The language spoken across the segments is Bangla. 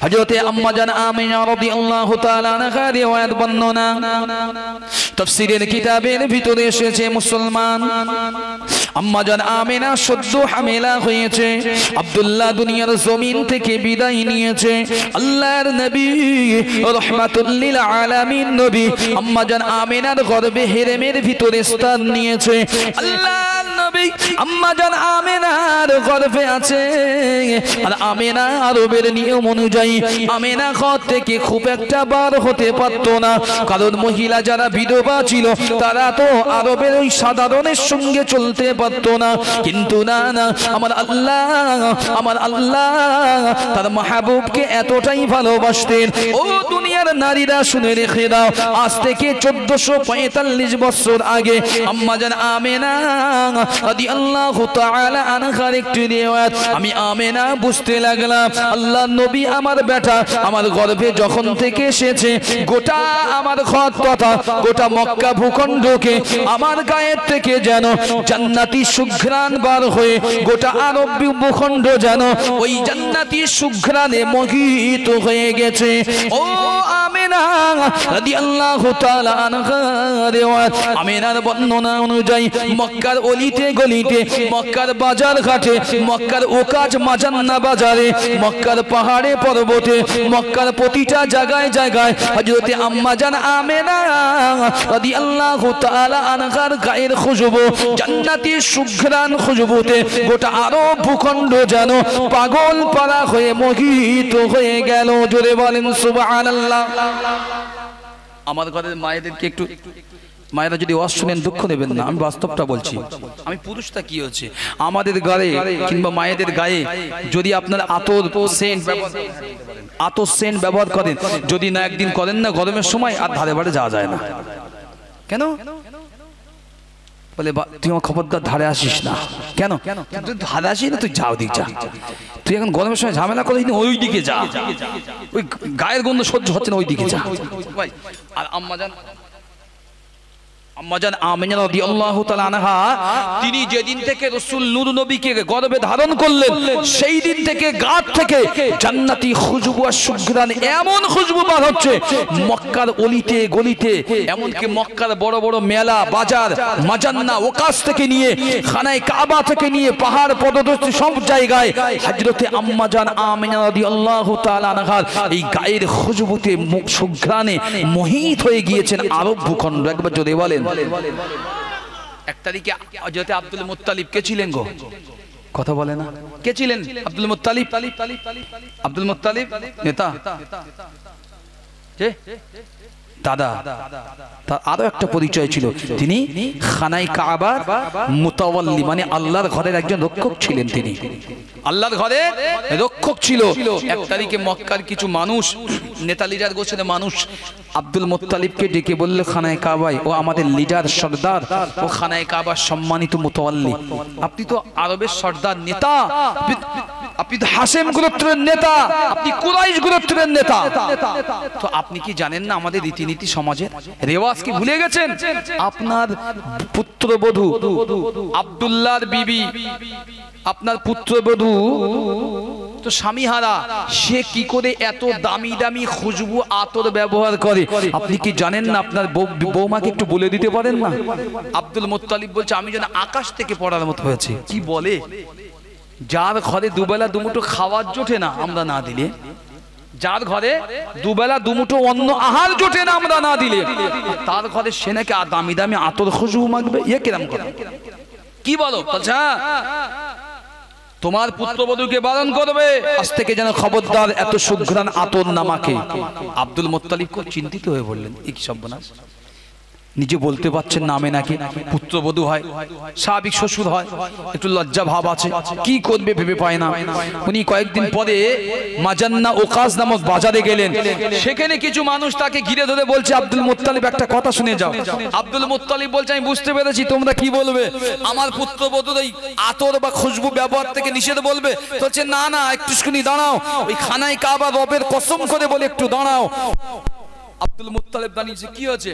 হযরতে আম্মা জান আমিনা রাদিয়াল্লাহু তাআলা আনহা রিওয়ায়াত বর্ণনা তাফসীরের কিতাবের ভিতরে এসেছে মুসলমান আম্মা জান আমিনা সদ্য হামিলা হয়েছে আব্দুল্লাহ দুনিয়ার জমিন থেকে বিদায় নিয়েছে আল্লাহর নবী রাহমাতুল লিল আলামিন নবী আম্মা জান আমিনার গর্ভে হেরেমের ভিতরে স্থান নিয়েছে আল্লাহর নবী আম্মা জান আমিনার গর্ভে আছে আর আমিনা আরবের নিয়ম অনুযায়ী আমিনা ঘর থেকে খুব একটা বার হতে পারতো না কারণ মহিলা যারা বিধবা ছিল তারা তো আরবের ওই সাধারণের সঙ্গে চলতে পারতো না কিন্তু না না আমার আল্লাহ তার মাহবুবকে এতটাই ভালোবাসতেন ও দুনিয়ার নারীরা শুনে রেখে দাও আজ থেকে 1445 বছর আগে আম্মা জান আমিনা রাদিয়াল্লাহু তাআলা আনহার একটি রিওয়ায়াত আমি আমিনা বুঝতে লাগলাম আল্লাহর নবী আমার বেটা আমার গর্ভে যখন থেকে এসেছে গোটা আমার ঘর তথা গোটা মক্কা ভূখণ্ডকে আমার গায়ের থেকে যেন জান্নাতি সুঘ্রাণ বার হয়ে গোটা আরব ভূখণ্ড যেন ওই জান্নাতি সুঘ্রাণে মোহিত হয়ে গেছে ও আমিনা রাদিয়াল্লাহু তাআলা আনহা রিওয়ায়াত আমিনার বর্ণনা অনুযায়ী মক্কার অলিতে গলিতে মক্কার বাজার ঘাটে মক্কার ওকাজ মাজান্না বাজারে মক্কার পাহাড়ে পর্বতে মক্কার প্রতিটা জায়গায় জায়গায় হযরতে আম্মা জান আমিনা রাদিয়াল্লাহু তাআলা আনহার গায়ের খুশবু জান্নাতি সুঘ্রাণ খুশবুতে গোটা আরব ভূখণ্ড যেন পাগল পারা হয়ে মোহিত হয়ে গেল জোরে বলেন সুবহানাল্লাহ আমার ঘরের মায়েদেরকে একটু মায়েরা যদি ওয়াজ শুনেন দুঃখ নেবেন না আমি বাস্তবটা বলছি আমি পুরুষটা কি হচ্ছে আমাদের গায়ে কিংবা মায়েদের গায়ে যদি আপনার আতর সেন্ট ব্যবহার করেন যদি না একদিন করেন না গরমের সময় আর ধারে বাড়ে যাওয়া যায় না কেন বলে তুই আমার খবরদার ধারে আসিস না কেন তুই ধারে আসিস না তুই যা ওদিক যা তুই এখন গরমের সময় ঝামেলা করিস না ওই দিকে যা ওই গায়ের গন্ধ সহ্য হচ্ছে না ওই দিকে যা আর আম্মা জান আমিনা রাদিয়াল্লাহু তাআলা আনহা তিনি যেদিন থেকে রাসূল নূর নবীকে গর্ভে ধারণ করলেন সেই দিন থেকে গাত থেকে জান্নাতি খুশবু আর সুঘ্রাণ এমন খুশবু বার হচ্ছে মক্কার অলিতে গলিতে এমন কি মক্কার বড় বড় মেলা বাজার মাজান্না ওকাস থেকে নিয়ে খানায়ে কাবা থেকে নিয়ে পাহাড় পর্বত সব জায়গায় হযরতে আম্মা জান আমিনা রাদিয়াল্লাহু তাআলা আনহা এই গায়ের খুশবুতে মুখ সুঘ্রাণে মোহিত হয়ে গিয়েছেন আরব ভূখণ্ড একবার জোরে বলেন এক তারিখে হযরত আব্দুল মুত্তালিব কে ছিলেন গো কথা বলে না কে ছিলেন আব্দুল মুত্তালিব নেতা দাদা তার আরো একটা পরিচয় ছিল তিনি খানায়ে কাবার মুতাওয়াল্লি মানে আল্লাহর ঘরের একজন রক্ষক ছিলেন তিনি আল্লাহর ঘরের রক্ষক ছিল এক তারিখে মক্কার কিছু মানুষ নেতা লিডার গোছের মানুষ আব্দুল মুত্তালিবকে ডেকে বলল খানায়ে কাবায় ও আমাদের লিডার সর্দার ও খানায়ে কাবার সম্মানিত মুতাওয়াল্লি আপনি তো আরবের সর্দার নেতা আপনি তো হাশেম গোত্রের নেতা আপনি কুরাইশ গোত্রের নেতা তো আপনি কি জানেন না আমাদের রীতিনীতি সমাজের রেওয়াজ কি ভুলে গেছেন আপনার পুত্রবধূ আব্দুল্লাহর বিবি আপনার পুত্রবধূ তো স্বামীহারা সে কি করে এত দামি দামি খুশবু আতর ব্যবহার করে আপনি কি জানেন না আপনার বৌমাকে একটু বলে দিতে পারেন না আব্দুল মুত্তালিব বলছে আমি যেন আকাশ থেকে পড়ার মতো হয়েছে কি বলে যার ঘরে দুবেলা দুমুঠো খাওয়ার জোটে না আমরা না দিলে যার ঘরে দুবেলা দুমুঠো অন্ন আহার জোটে না আমরা না দিলে তার ঘরে সে নাকি দামি দামি আতর খুশবু মাখবে ইয়ে কিরম করে কি বলো আচ্ছা তোমার পুত্রবধূকে বারণ করবে আজ থেকে যেন খবরদার এত সুঘ্রাণ আতর না মাখে আব্দুল মুত্তালিব খুব চিন্তিত হয়ে বললেন এই কি সর্বনাশ নিজে বলতে পারছেন নামে নাকি পুত্রবধূ হয় স্বাভাবিক শ্বশুর হয় একটু লজ্জা ভাব আছে কি করবে ভেবে পায় না উনি কয়েকদিন পরে মাজান্না ওকাস নামক বাজারে গেলেন সেখানে কিছু মানুষ তাকে ঘিরে ধরে বলছে আব্দুল মুত্তালিব একটা কথা শুনে যাও আব্দুল মুত্তালিব বলছে আমি বুঝতে পেরেছি তোমরা কি বলবে আমার পুত্রবধূর এই আতর বা খুশবু ব্যবহার থেকে নিষেধ বলবে বলছে না না একটুখানি দাঁড়াও ওই খানায়ে কাবা রবের কসম করে বলে একটু দাঁড়াও আব্দুল মুত্তালিব জানিয়েছে কি হয়েছে,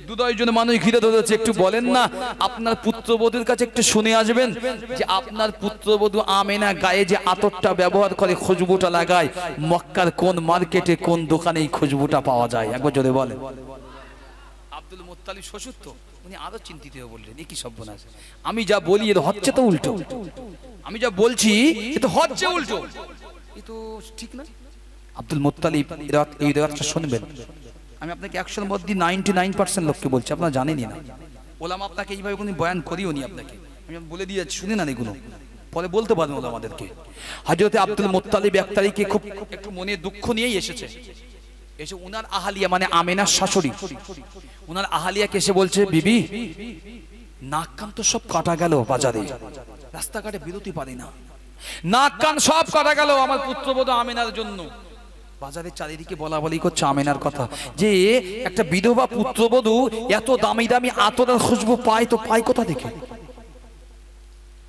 দুজন মানুষ ঘিরে ধরেছে, একটু বলেন না আপনার পুত্রবধূর কাছে একটু শুনে আসবেন যে আপনার পুত্রবধূ আমেনা গায়ে যে আতরটা ব্যবহার করে, খুশবুটা লাগায়, মক্কার কোন মার্কেটে কোন দোকানে এই খুশবুটা পাওয়া যায়, একবার জোরে বলেন। আব্দুল মুত্তালিব শ্বশুর তো, উনি আরো চিন্তিত হয়ে বললেন এ কি সর্বনাশ, আমি যা বলি এর হচ্ছে তো উল্টো, আমি যা বলছি এ তো হচ্ছে উল্টো, এ তো ঠিক না। আব্দুল মুত্তালিব এই রাতটা শুনবেন, আমি আপনাকে 100-এর মধ্যে 99% লোককে বলছি, আপনারা জানেনই না, ওলামা আপনাকে এইভাবে কোনো বয়ান করিও নি, আপনাকে আমি বলে দিয়ে যাচ্ছি, শুনে না এগুলো পরে বলতে পারবেন ওলামাদেরকে। হযরতে আব্দুল মুত্তালিব এক তারিখে খুব একটু মনে দুঃখ নিয়েই এসেছে, এসে উনার আহালিয়া মানে আমেনার শাশুড়ি, উনার আহালিয়াকে এসে বলছে, বিবি নাক কান তো সব কাটা গেল, বাজারে রাস্তাঘাটে বেরোতে পারি না, নাক কান সব কাটা গেল আমার পুত্রবধূ আমেনার জন্য। বাজারে চারিদিকে বলা বলি করছে আমেনার কথা, যে একটা বিধবা পুত্রবধূ এত দামি দামি আতর আর খুশবু পায়, তো পায় কোথা থেকে?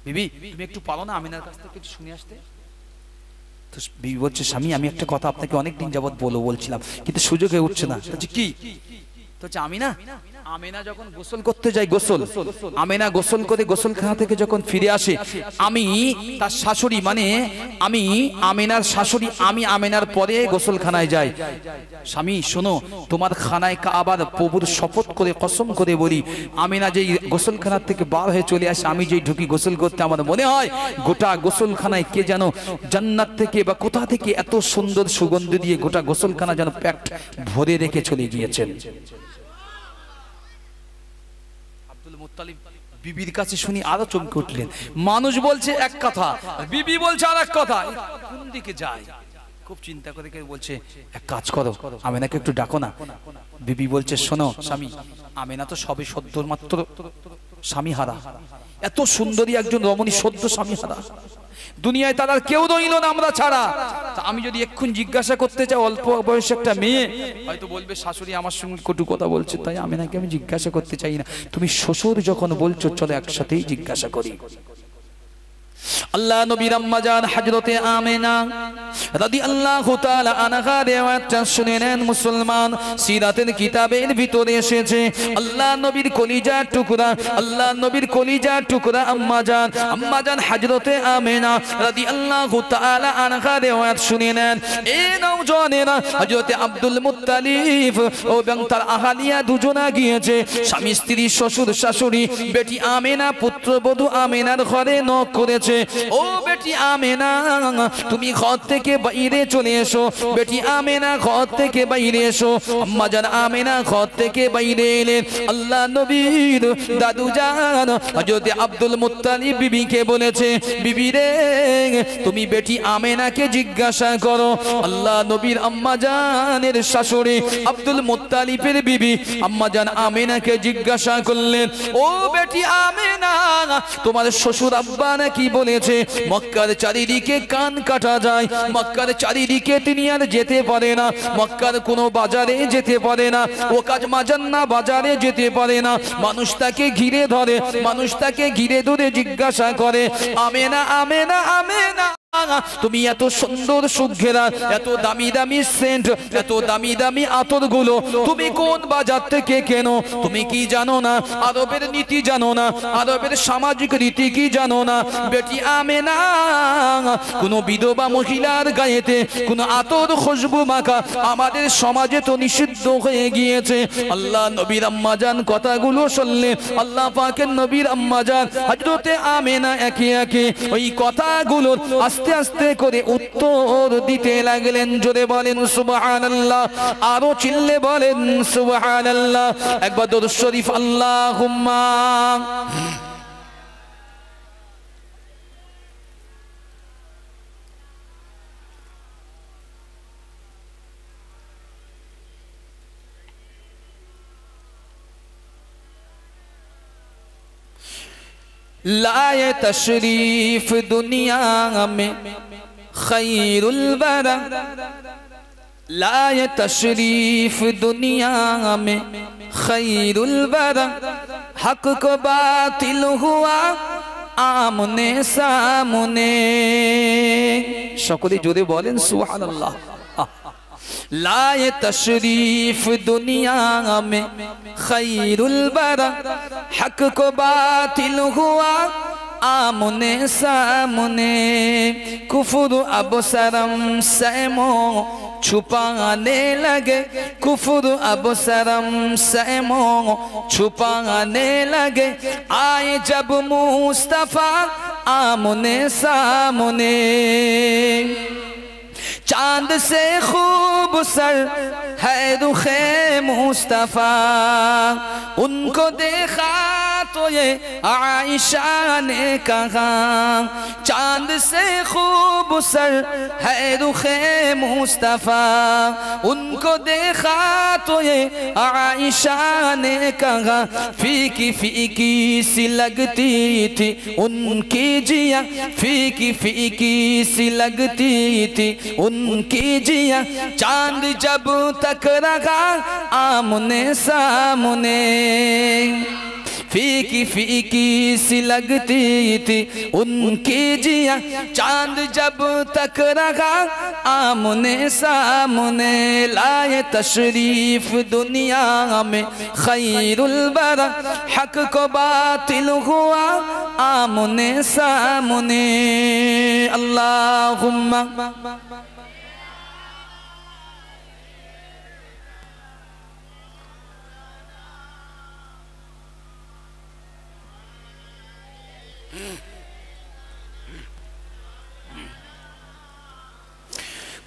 বিবি তুমি একটু পারো না আমেনার কাছ থেকে একটু শুনে আসতে? তো বিবি বলছে, স্বামী আমি একটা কথা আপনাকে অনেকদিন যাবত বলছিলাম কিন্তু সুযোগ হয়ে উঠছে না। বলছে কি? তো আমি না, আমেনা যখন গোসল করতে যাই, আমেনা গোসল করে গোসলখানা থেকে যখন ফিরে আসে, আমি তার শাশুড়ি মানে আমি আমেনার শাশুড়ি, আমি আমেনার পরে গোসলখানায় যাই। স্বামী শোনো, তোমার খানায় কাবার প্রভুর শপথ করে কসম করে বলি, আমেনা যেই গোসলখানার থেকে বার হয়ে চলে আসে, আমি যেই ঢুকি গোসল করতে, আমার মনে হয় গোটা গোসলখানায় কে যেন জান্নাত থেকে বা কোথা থেকে এত সুন্দর সুগন্ধ দিয়ে গোটা গোসলখানা যেন প্যাক ভরে রেখে চলে গিয়েছেন। বিবির কাছে শুনি আরো চমকে উঠলেন, মানুষ বলছে এক কথা, বিবি বলছে আর এক কথা, কোন দিকে যায়? খুব চিন্তা করে বলছে, এক কাজ করো, আমেনাকে একটু ডাকো না। বিবি বলছে, শোনো স্বামী, আমেনা তো সবে সদ্য মাত্র স্বামী হারা, এত সুন্দরী একজন রমণী সদ্য স্বামী হারা, দুনিয়ায় তার আর কেউ রইল না আমরা ছাড়া। আমি যদি এক্ষুন জিজ্ঞাসা করতে চাই, অল্প বয়সে একটা মেয়ে হয়তো বলবে শাশুড়ি আমার সঙ্গে কটু কথা বলছে, তাই আমেনাকে আমি জিজ্ঞাসা করতে চাই না, তুমি শ্বশুর যখন বলছো চলো একসাথেই জিজ্ঞাসা করি। আল্লাহ নবীর আম্মা জান হযরতে আমেনা রাদিয়াল্লাহু তাআলা আনহা রিওয়ায়াতটা শুনে নেন মুসলমান। সিরাতের কিতাবের ভিতরে এসেছে আল্লাহ নবীর কলিজার টুকরা, আল্লাহ নবীর কলিজার টুকরা আম্মা জান হযরতে আমেনা রাদিয়াল্লাহু তাআলা আনহা রিওয়ায়াত শুনে নেন। এই নওজওয়ানেরা হযরতে আব্দুল মুত্তালিব ও এবং তার আহালিয়া দুজনা গিয়েছে, স্বামী স্ত্রী শ্বশুর শাশুড়ি, বেটি আমেনা পুত্রবধূ আমেনার ঘরে নক করেছে, ও বেটি আমেনা তুমি ঘর থেকে বাইরে চলে এসো, বেটি আমেনা ঘর থেকে বাইরে এসো। আম্মা জান আমেনা ঘর থেকে বাইরে এলেন, আল্লাহ নবীর দাদু জান হযরত আব্দুল মুত্তালিব বিবিকে বলেছে, বিবি রে তুমি বেটি আমেনাকে জিজ্ঞাসা করো। আল্লাহ নবীর আম্মা জানের শাশুড়ি আব্দুল মুত্তালিবের বিবি আম্মা জান আমেনাকে জিজ্ঞাসা করলেন, ও বেটি আমেনা তোমার শ্বশুর আব্বা নাকি বলেছে মক্কার চারিদিকে কান কাটা যায়, মক্কার চারিদিকে তিনি আর যেতে পারে না, মক্কার কোনো বাজারে যেতে পারে না, ও কাজ মাজান্না বাজারে যেতে পারে না, মানুষ তাকে ঘিরে ধরে, মানুষ তাকে ঘিরে ধরে জিজ্ঞাসা করে, আমেনা আমেনা আমেনা তুমি এত সুন্দর সুঘেরা, এত দামি দামি সেন্ট, এত দামি দামি আতর গুলো তুমি কোন বাজার থেকে কেনো? তুমি কি জানো না আরবের নীতি জানো না, আরবের সামাজিক রীতি কি জানো না? বেটি আমেনা কোন বিধবা মহিলার গায়েতে কোন আতর খুশবু মাখা আমাদের সমাজে তো নিষিদ্ধ হয়ে গিয়েছে। আল্লাহ নবীর আম্মা জান কথাগুলো শুনলে আল্লাহ পাকের নবীর আম্মা জান হযরতে আমেনা একে একে ওই কথাগুলোর আস্তে আস্তে করে উত্তর দিতে লাগলেন। জোরে বলেন সুবহানাল্লাহ, আরো চিল্লে বলেন সুবহানাল্লাহ, একবার দরুদ শরীফ আল্লাহুম্মা। लाए तशरीफ दुनिया में खैरुल वरा, लाए तशरीफ दुनिया में खैरुल वरा, हक को बातिल हुआ आमने सामने। সকলে জোরে বলেন সুবহানাল্লাহ। لائے تشریف دنیا میں خیرُ البرا، حق کو باطل ہوا آمنے سامنے، کفر اب سرم سیموں چھپانے لگے، کفر اب سرم سیموں چھپانے لگے، آئے جب مصطفیٰ آمنے سامنے، چاند سے خوب سر ہے رخ مصطفیٰ، ان کو دیکھا تو یہ عائشہ نے کہا، چاند سے خوب سر ہے رخ مصطفیٰ، ان کو دیکھا تو یہ عائشہ نے کہا، فیکی فیکی سی لگتی تھی ان کی جیا، فیکی فیکی سی لگتی تھی ان کی جیا، چاند جب تک رکھا آمنے سامنے، فیکی فیکی سی لگتی تھی ان کی جیا، چاند جب تک رکھا آمنے سامنے، لائے تشریف دنیا میں خیر البرا، حق کو باطل ہوا آمنے سامنے، اللہم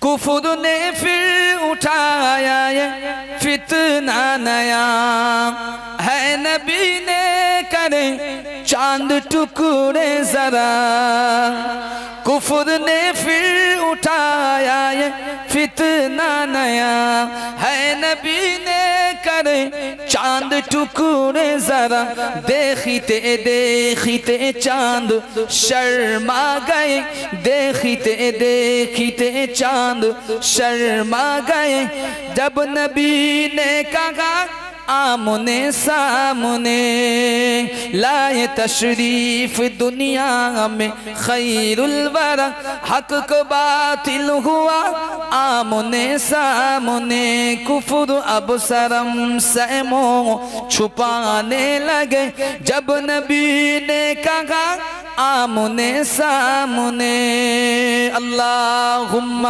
کفر نے پھر اٹھایا یہ فتنہ نیا، ہے نبی نے کرے چاند ٹکڑے ذرا، کفر نے پھر اٹھایا یہ فتنہ نیا، ہے نبی نے کرے چاند ٹکڑے ذرا، دیکھتے دیکھتے چاند شرما گئے، دیکھتے دیکھتے چاند شرما گئے، جب نبی نے کہا آمنے سامنے، لائے تشریف دنیا میں خیر الورا، حق کو باطل ہوا آمنے سامنے، کفر اب سرم سیموں چھپانے لگے، جب نبی نے کہا آمنے سامنے، اللہم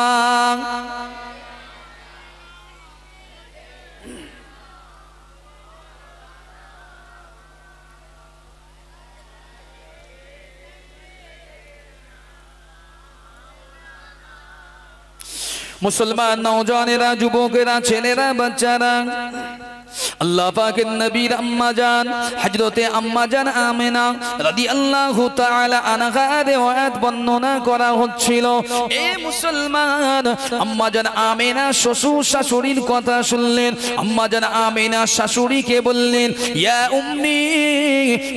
মুসলমান নওজওয়ানেরা, যুবকেরা, ছেলেরা, বাচ্চারা, আল্লাহ পাকের নবীর আম্মা জান হযরতে আম্মা জান আমেনা রাদিয়াল্লাহু তাআলা আনহার রিওয়ায়াত বর্ণনা করা হচ্ছিল। এ মুসলমান, আম্মা জান আমেনা শ্বশুর শাশুড়ির কথা শুনলেন। আম্মা জান আমেনা শাশুড়িকে বললেন, ইয়া উম্মি,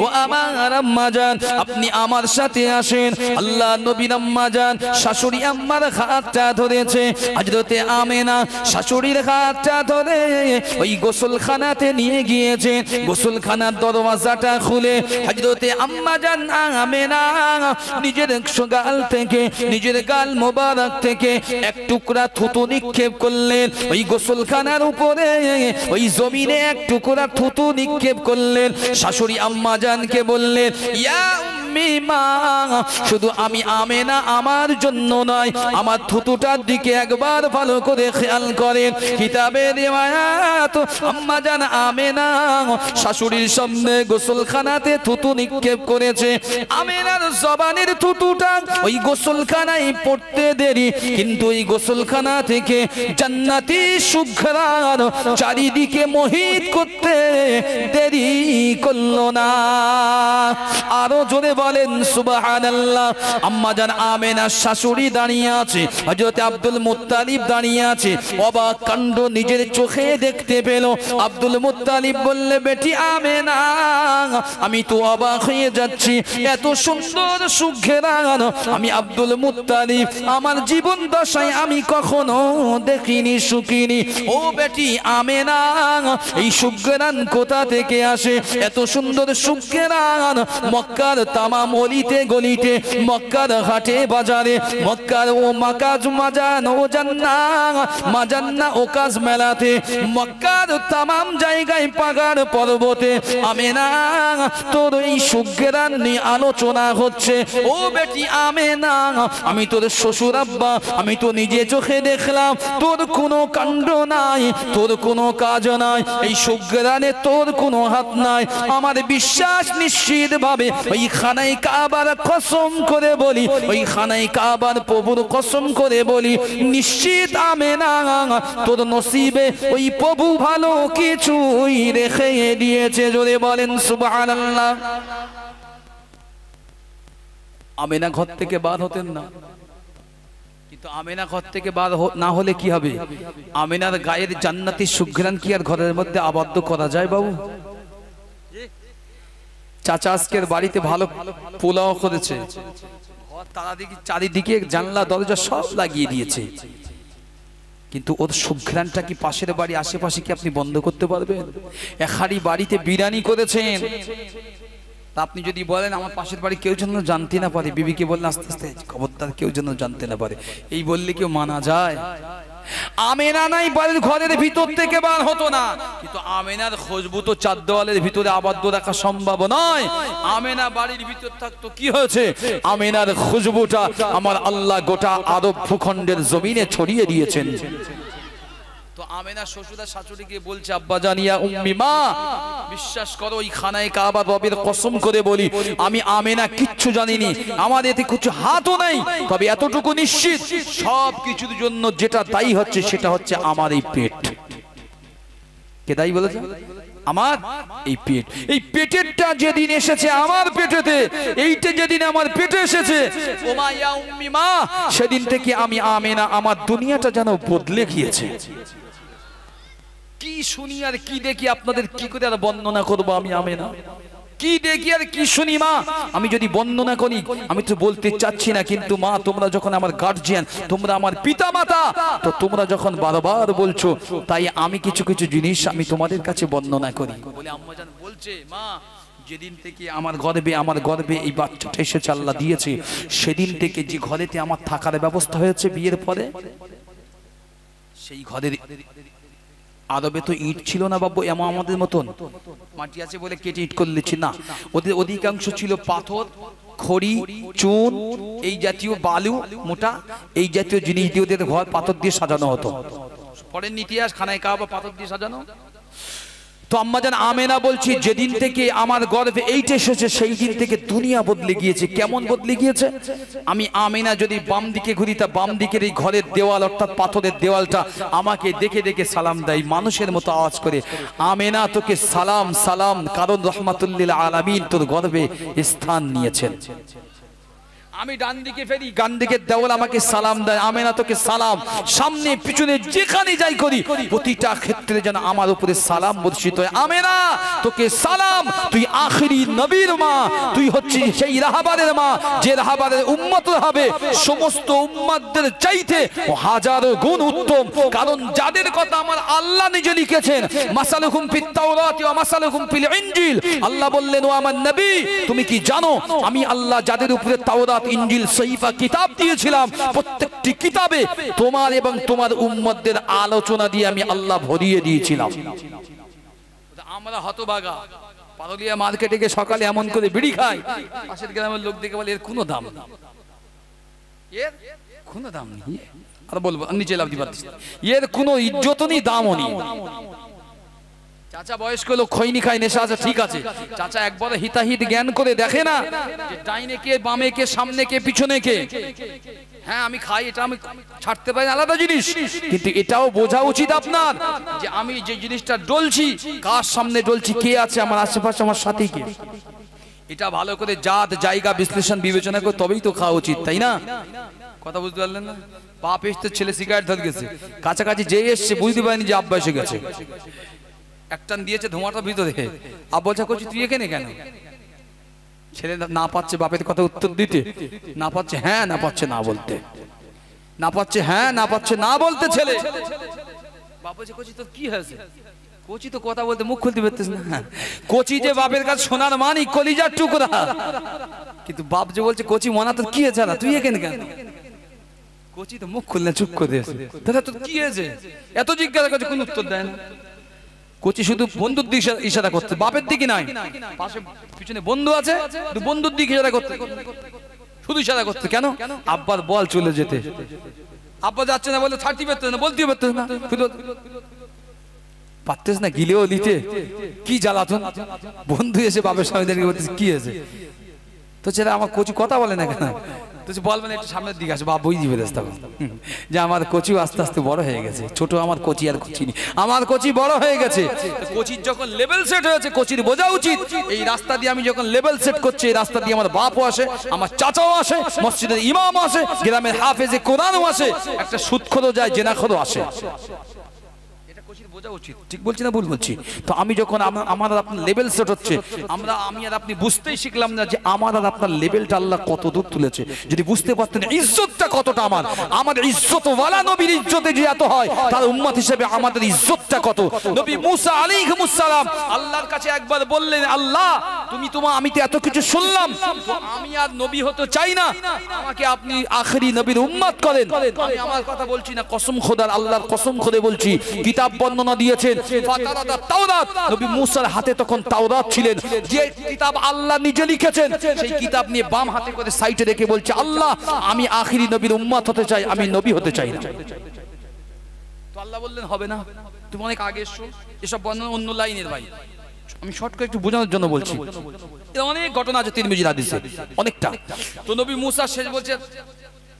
ও আমার আম্মা জান, আপনি আমার সাথে আসেন। আল্লাহ নবীর আম্মা জান শাশুড়ি আম্মার হাতটা ধরেছে। হযরতে আমেনা শাশুড়ির হাতটা ধরে ওই গোসলখানাতে নিয়ে গিয়েছে। গোসলখানার দরওয়াজাটা খুলে হযরতে আম্মা জান আমেনা নিজের গাল থেকে, নিজের গাল মোবারক থেকে এক টুকরা থুতু নিক্ষেপ করলেন। ওই গোসলখানার উপরে ওই জমিনে এক টুকরা থুতু নিক্ষেপ করলেন। শাশুড়ি আম্মা জানকে বললেন, ইয়া উম্মি মা, শুধু আমি আমেনা আমার জন্য নয়, আমার থুতুটার দিকে একবার ভালো করে খেয়াল করেন। কিতাবে রিওয়ায়াত, আম্মা জান আমেনা শাশুড়ির সামনে গোসলখানাতে থুতু নিক্ষেপ করেছে। আমেনার জবানের থুতুটা ওই গোসলখানায় পড়তে দেরি, কিন্তু ওই গোসলখানা থেকে জান্নাতি সুঘ্রাণ চারিদিকে মোহিত করতে দেরি করলো না। আরো জোরে বলেন সুবহানাল্লাহ। আম্মা জান আমেনা শাশুড়ি দাঁড়িয়ে আছে, হযরত আব্দুল মুত্তালিব দাঁড়িয়ে আছে। অবাক কাণ্ড নিজের চোখে দেখতে পেল। আব্দুল মুত্তালিব বললে, বেটি আমেনা, আমি তো অবাক হয়ে যাচ্ছি, এত সুন্দর সুঘ্রাণ আমি আব্দুল মুত্তালিব আমার জীবন দশায় আমি কখনো দেখিনি, শুকিনি। ও বেটি আমেনা, এই সুঘ্রাণ কোথা থেকে আসে? এত সুন্দর সুঘ্রাণ মক্কা মক্কার তামাম অলিতে গলিতে, মক্কার হাটে বাজারে, মক্কার ও মাকাজ মাজান ও জান্নাহ মাজান্না ও কাজ মেলাতে, মক্কার তামাম জায়গায় পাহাড় পর্বতে আমেনা তোর এই সুগ্রাণ নিয়ে আলোচনা হচ্ছে। ও বেটি আমেনা, আমি তোর শ্বশুর আব্বা, আমি তো নিজে চোখে দেখলাম তোর কোনো কাণ্ড নাই, তোর কোনো কাজ নাই, এই সুগ্রাণে তোর কোনো হাত নাই। আমার বিশ্বাস নিশ্চিত ভাবে ওই খানায় কাবার কসম করে বলি, ওই খানায় কাবার প্রভুর কসম করে বলি, নিশ্চিত আমেনা তোর নসিবে ওই প্রভু ভালো কিছুই রেখে দিয়েছে। জোরে বলেন সুবহানাল্লাহ। আমেনা ঘর থেকে বার হতেন না, কিন্তু আমেনা ঘর থেকে বার না হলে কি হবে? আমেনার গায়ের জান্নাতি সুঘ্রাণ কি আর ঘরের মধ্যে আবদ্ধ করা যায় বাবু? চাচা আজকের বাড়িতে ভালো পোলাও করেছে, চারিদিকে জানলা দরজা সব লাগিয়ে দিয়েছে, কিন্তু ওর সুঘ্রাণটা কি পাশের বাড়ি আশেপাশে কি আপনি বন্ধ করতে পারবেন? এখারি বাড়িতে বিরিয়ানি করেছেন, আপনি যদি বলেন আমার পাশের বাড়ি কেউ যেন জানতে না পারে, বিবিকে বললেন আস্তে আস্তে খবরদার কেউ যেন জানতে না পারে, এই বললে কেউ মানা যায়? আমেনা নাই বাড়ির ঘরের ভিতর থেকে বার হতো না, কিন্তু আমেনার খুশবু তো চার দেওয়ালের ভিতরে আবদ্ধ রাখা সম্ভব নয়। আমেনা বাড়ির ভিতর থাকতো, কি হয়েছে? আমেনার খুশবুটা আমার আল্লাহ গোটা আরব ভূখণ্ডের জমিনে ছড়িয়ে দিয়েছেন। তো আমেনা শ্বশুরা শাশুড়িকে বলছে, আব্বা জানিয়া উম্মি মা, বিশ্বাস করো ওই খানায় কাবা রবের কসম করে বলি, আমি আমেনা কিচ্ছু জানিনি, আমার এতে কিছু হাতও নাই, তবে এতটুকু নিশ্চিত সব কিছুর জন্য যেটা দায়ী হচ্ছে সেটা হচ্ছে আমার এই পেট। কে দায়ী বলেছে? আমার এই পেট। এই পেটেরটা যেদিন এসেছে আমার পেটেতে, এইটা যেদিন আমার পেটে এসেছে ওমা ইয়া উম্মি মা, সেদিন থেকে আমি আমেনা আমার দুনিয়াটা যেন বদলে গিয়েছে। কি শুনি আর কি দেখি আপনাদের কি করে আর বর্ণনা করবো? আমি আমেনা কি দেখি আর কি শুনি মা, আমি যদি বর্ণনা করি আমি তো বলতে চাচ্ছি না, কিন্তু মা তোমরা যখন আমার গার্জিয়ান, তোমরা আমার পিতা মাতা, তো তোমরা যখন বারবার বলছো, তাই আমি কিছু কিছু জিনিস আমি তোমাদের কাছে বর্ণনা করি। বলে আম্মাজান বলছে, মা যেদিন থেকে আমার গর্বে এই বাচ্চাটা এসেছে আল্লাহ দিয়েছে, সেদিন থেকে যে ঘরেতে আমার থাকার ব্যবস্থা হয়েছে বিয়ের পরে, সেই ঘরের আদবে তো ইট ছিল না বাবু, এমন আমাদের মতন মাটি আছে বলে কেটে ইট করে দিচ্ছি না, ওদের অধিকাংশ ছিল পাথর, খড়ি, চুন, এই জাতীয় বালু, মোটা এই জাতীয় জিনিস দিয়ে ওদের ঘর পাথর দিয়ে সাজানো হতো। পরের ইতিহাস খানায় কাবা পাথর দিয়ে সাজানো। তো আম্মাজান আমেনা বলছি, যেদিন থেকে আমার গর্ভে এইটা এসেছে সেই দিন থেকে দুনিয়া বদলে গিয়েছে। কেমন বদলে গিয়েছে? আমি আমেনা যদি বাম দিকে ঘুরি, তা বাম দিকের এই ঘরের দেওয়াল অর্থাৎ পাথরের দেওয়ালটা আমাকে দেখে দেখে সালাম দেয় মানুষের মতো আওয়াজ করে, আমেনা তোকে সালাম সালাম, কারণ রহমাতুল্লিল আলামিন তোর গর্ভে স্থান নিয়েছেন। আমি ডান দিকে ফেরি, ডান দিকের দেওয়াল আমাকে সালাম দেয়, আমেনা তোকে সালাম, সামনে পিছনে যেখানে যাই করি প্রতিটা ক্ষেত্রে যেন আমার উপরে সালাম বর্ষিত হয়। আমেনা তোকে সালাম, তুই আখিরি নবীর মা, তুই হচ্ছিস সেই রাহাবারের মা, যে রাহাবারের উম্মত হবে সমস্ত উম্মতদের চাইতে হাজারো গুণ উত্তম, কারণ যাদের কথা আমার আল্লাহ নিজে লিখেছেন, মাসালুকুম ফিত তাওরাতি ওয়া মাসালুকুম ফিল ইনজিল, আল্লাহ বললেন, ও আমার নবী তুমি কি জানো আমি আল্লাহ যাদের উপরে তাওরাত, ইনজিল, সহিফা কিতাব দিয়েছিলাম, প্রত্যেকটি কিতাবে তোমার এবং তোমার উম্মতদের আলোচনা দিয়ে আমি আল্লাহ ভরিয়ে দিয়েছিলাম। আমরা হতভাগা পারুলিয়া মার্কেটে গিয়ে সকালে এমন করে বিড়ি খাই, পাশের গ্রামের লোক দেখে বলে এর কোনো দাম নেই, এর কোনো দাম নেই, আর বলবো নিচে লাভ দিবার, এর কোনো ইজ্জত নেই, দামও নেই। চাচা বয়স্ক লোক খৈনি খায়, নেশা আছে, ঠিক আছে, চাচা একবার হিতাহিত জ্ঞান করে দেখে না যে ডাইনে কে, বামে কে, সামনে কে, পিছনে কে। হ্যাঁ আমি খাই, এটা আমি ছাড়তে পারি, আলাদা জিনিস, কিন্তু এটাও বোঝা উচিত আপনার যে আমি যে জিনিসটা ডলছি, কার সামনে ডলছি, কে আছে আমার আশেপাশে, আমার সাথী কে, এটা ভালো করে জাত জায়গা বিশ্লেষণ বিবেচনা করে তবেই তো খাওয়া উচিত, তাই না? কথা বুঝতে পারলেন না? বাপ এসে ছেলে সিগারেট ধরে গেছে, কাছাকাছি যে এসছে বুঝতে পারেনি যে আব্বা এসে গেছে, একটান দিয়েছে ধোঁয়াটার ভিতরে, আব্বা করছি তুই এখানে কেন? ছেলে না পাচ্ছে বাপের কথা উত্তর দিতে, না পাচ্ছে হ্যাঁ, না পাচ্ছে না বলতে, না পাচ্ছে হ্যাঁ, না পাচ্ছে না বলতে, ছেলে বাবা যে করছি তোর কি হয়েছে? কোচি তো কথা বলতে মুখ খুলতে পারতিস না। কোচি যে বাপের কাছে সোনার মানিক কলিজার টুকরা, কিন্তু বাপ যে বলছে কোচি মনা তোর কি হয়েছে না তুই এখানে কেন? কোচি তো মুখ খুললে চুপ করে দিয়েছে। দাদা তোর কি হয়েছে এত জিজ্ঞাসা করছে, কোন উত্তর দেয় না। কোচি শুধু বন্ধুর দিকে ইশারা করতে, বাপের দিকে নাই। পাশে পিছনে বন্ধু আছে, বন্ধুর দিকে ইশারা করতে, শুধু ইশারা করতে। কেন? আব্বার বল চলে যেতে। আব্বা যাচ্ছে না বলে ছাড়তে পারতেছ না, বলতে পারতেছ না, পারতেছ না, গিলেও নিতে। কি জ্বালাতন। বন্ধু এসে বাপের সামনে দাঁড়িয়ে বলতেছে কি হয়েছে? তো ছেলে আমার কোচি কথা বলে না কেন? তো বলবেন একটু সামনের দিকে আসে, বাপ বই দিবে তখন যে আমার কোচিও আস্তে আস্তে বড় হয়ে গেছে। ছোট আমার কোচি আর কোচি নেই, আমার কোচি বড় হয়ে গেছে। কোচির যখন লেভেল সেট হয়েছে, কোচির বোঝা উচিত এই রাস্তা দিয়ে আমি যখন লেভেল সেট করছি, এই রাস্তা দিয়ে আমার বাপও আসে, আমার চাচাও আসে, মসজিদের ইমামও আসে, গ্রামের হাফেজে কোরআনও আসে, একটা সুদখোরও যায়, জেনাখোরও আসে। ঠিক বলছি না ভুল বলছি? তো আমি যখন আমার আর আপনার লেভেল সেট হচ্ছে, আমি আর আপনি বুঝতেই শিখলাম না যে আমার আর আপনার লেভেলটা আল্লাহ কত দূর তুলেছে। যদি বুঝতে পারতেন ইজ্জতটা কতটা, আমার ইজ্জত ওয়ালা নবীর ইজ্জতে যে এত হয়, তার উম্মত হিসেবে আমাদের ইজ্জতটা কত। নবী মুসা আলাইহিস সালাম আল্লাহর কাছে একবার বললেন, আল্লাহ আমি তো এত কিছু শুনলাম, আমি আর নবী হতে চাই না, আমাকে আপনি আখেরি নবীর উম্মত করেন। আমি আমার কথা বলছি না, কসম খোদার, আল্লাহর কসম করে বলছি, কিতাব বর্ণনা দিয়েছেন তাওরাত। নবী মুসার হাতে তখন তাওরাত ছিলেন, যে কিতাব আল্লাহ নিজে লিখেছেন, সেই কিতাব নিয়ে বাম হাতে করে সাইডে রেখে বলছে, আল্লাহ আমি আখেরি নবীর উম্মত হতে চাই, আমি নবী হতে চাই না। তো আল্লাহ বললেন হবে না, তুমি অনেক আগে এসো। এসব বর্ণনা অন্য লাইনের ভাই, আমি শর্ট করে একটু বোঝানোর জন্য বলছি। অনেক ঘটনা আছে তিরমিজির হাদিসে, অনেকটা। তো নবী মুসা শেষ বলছে,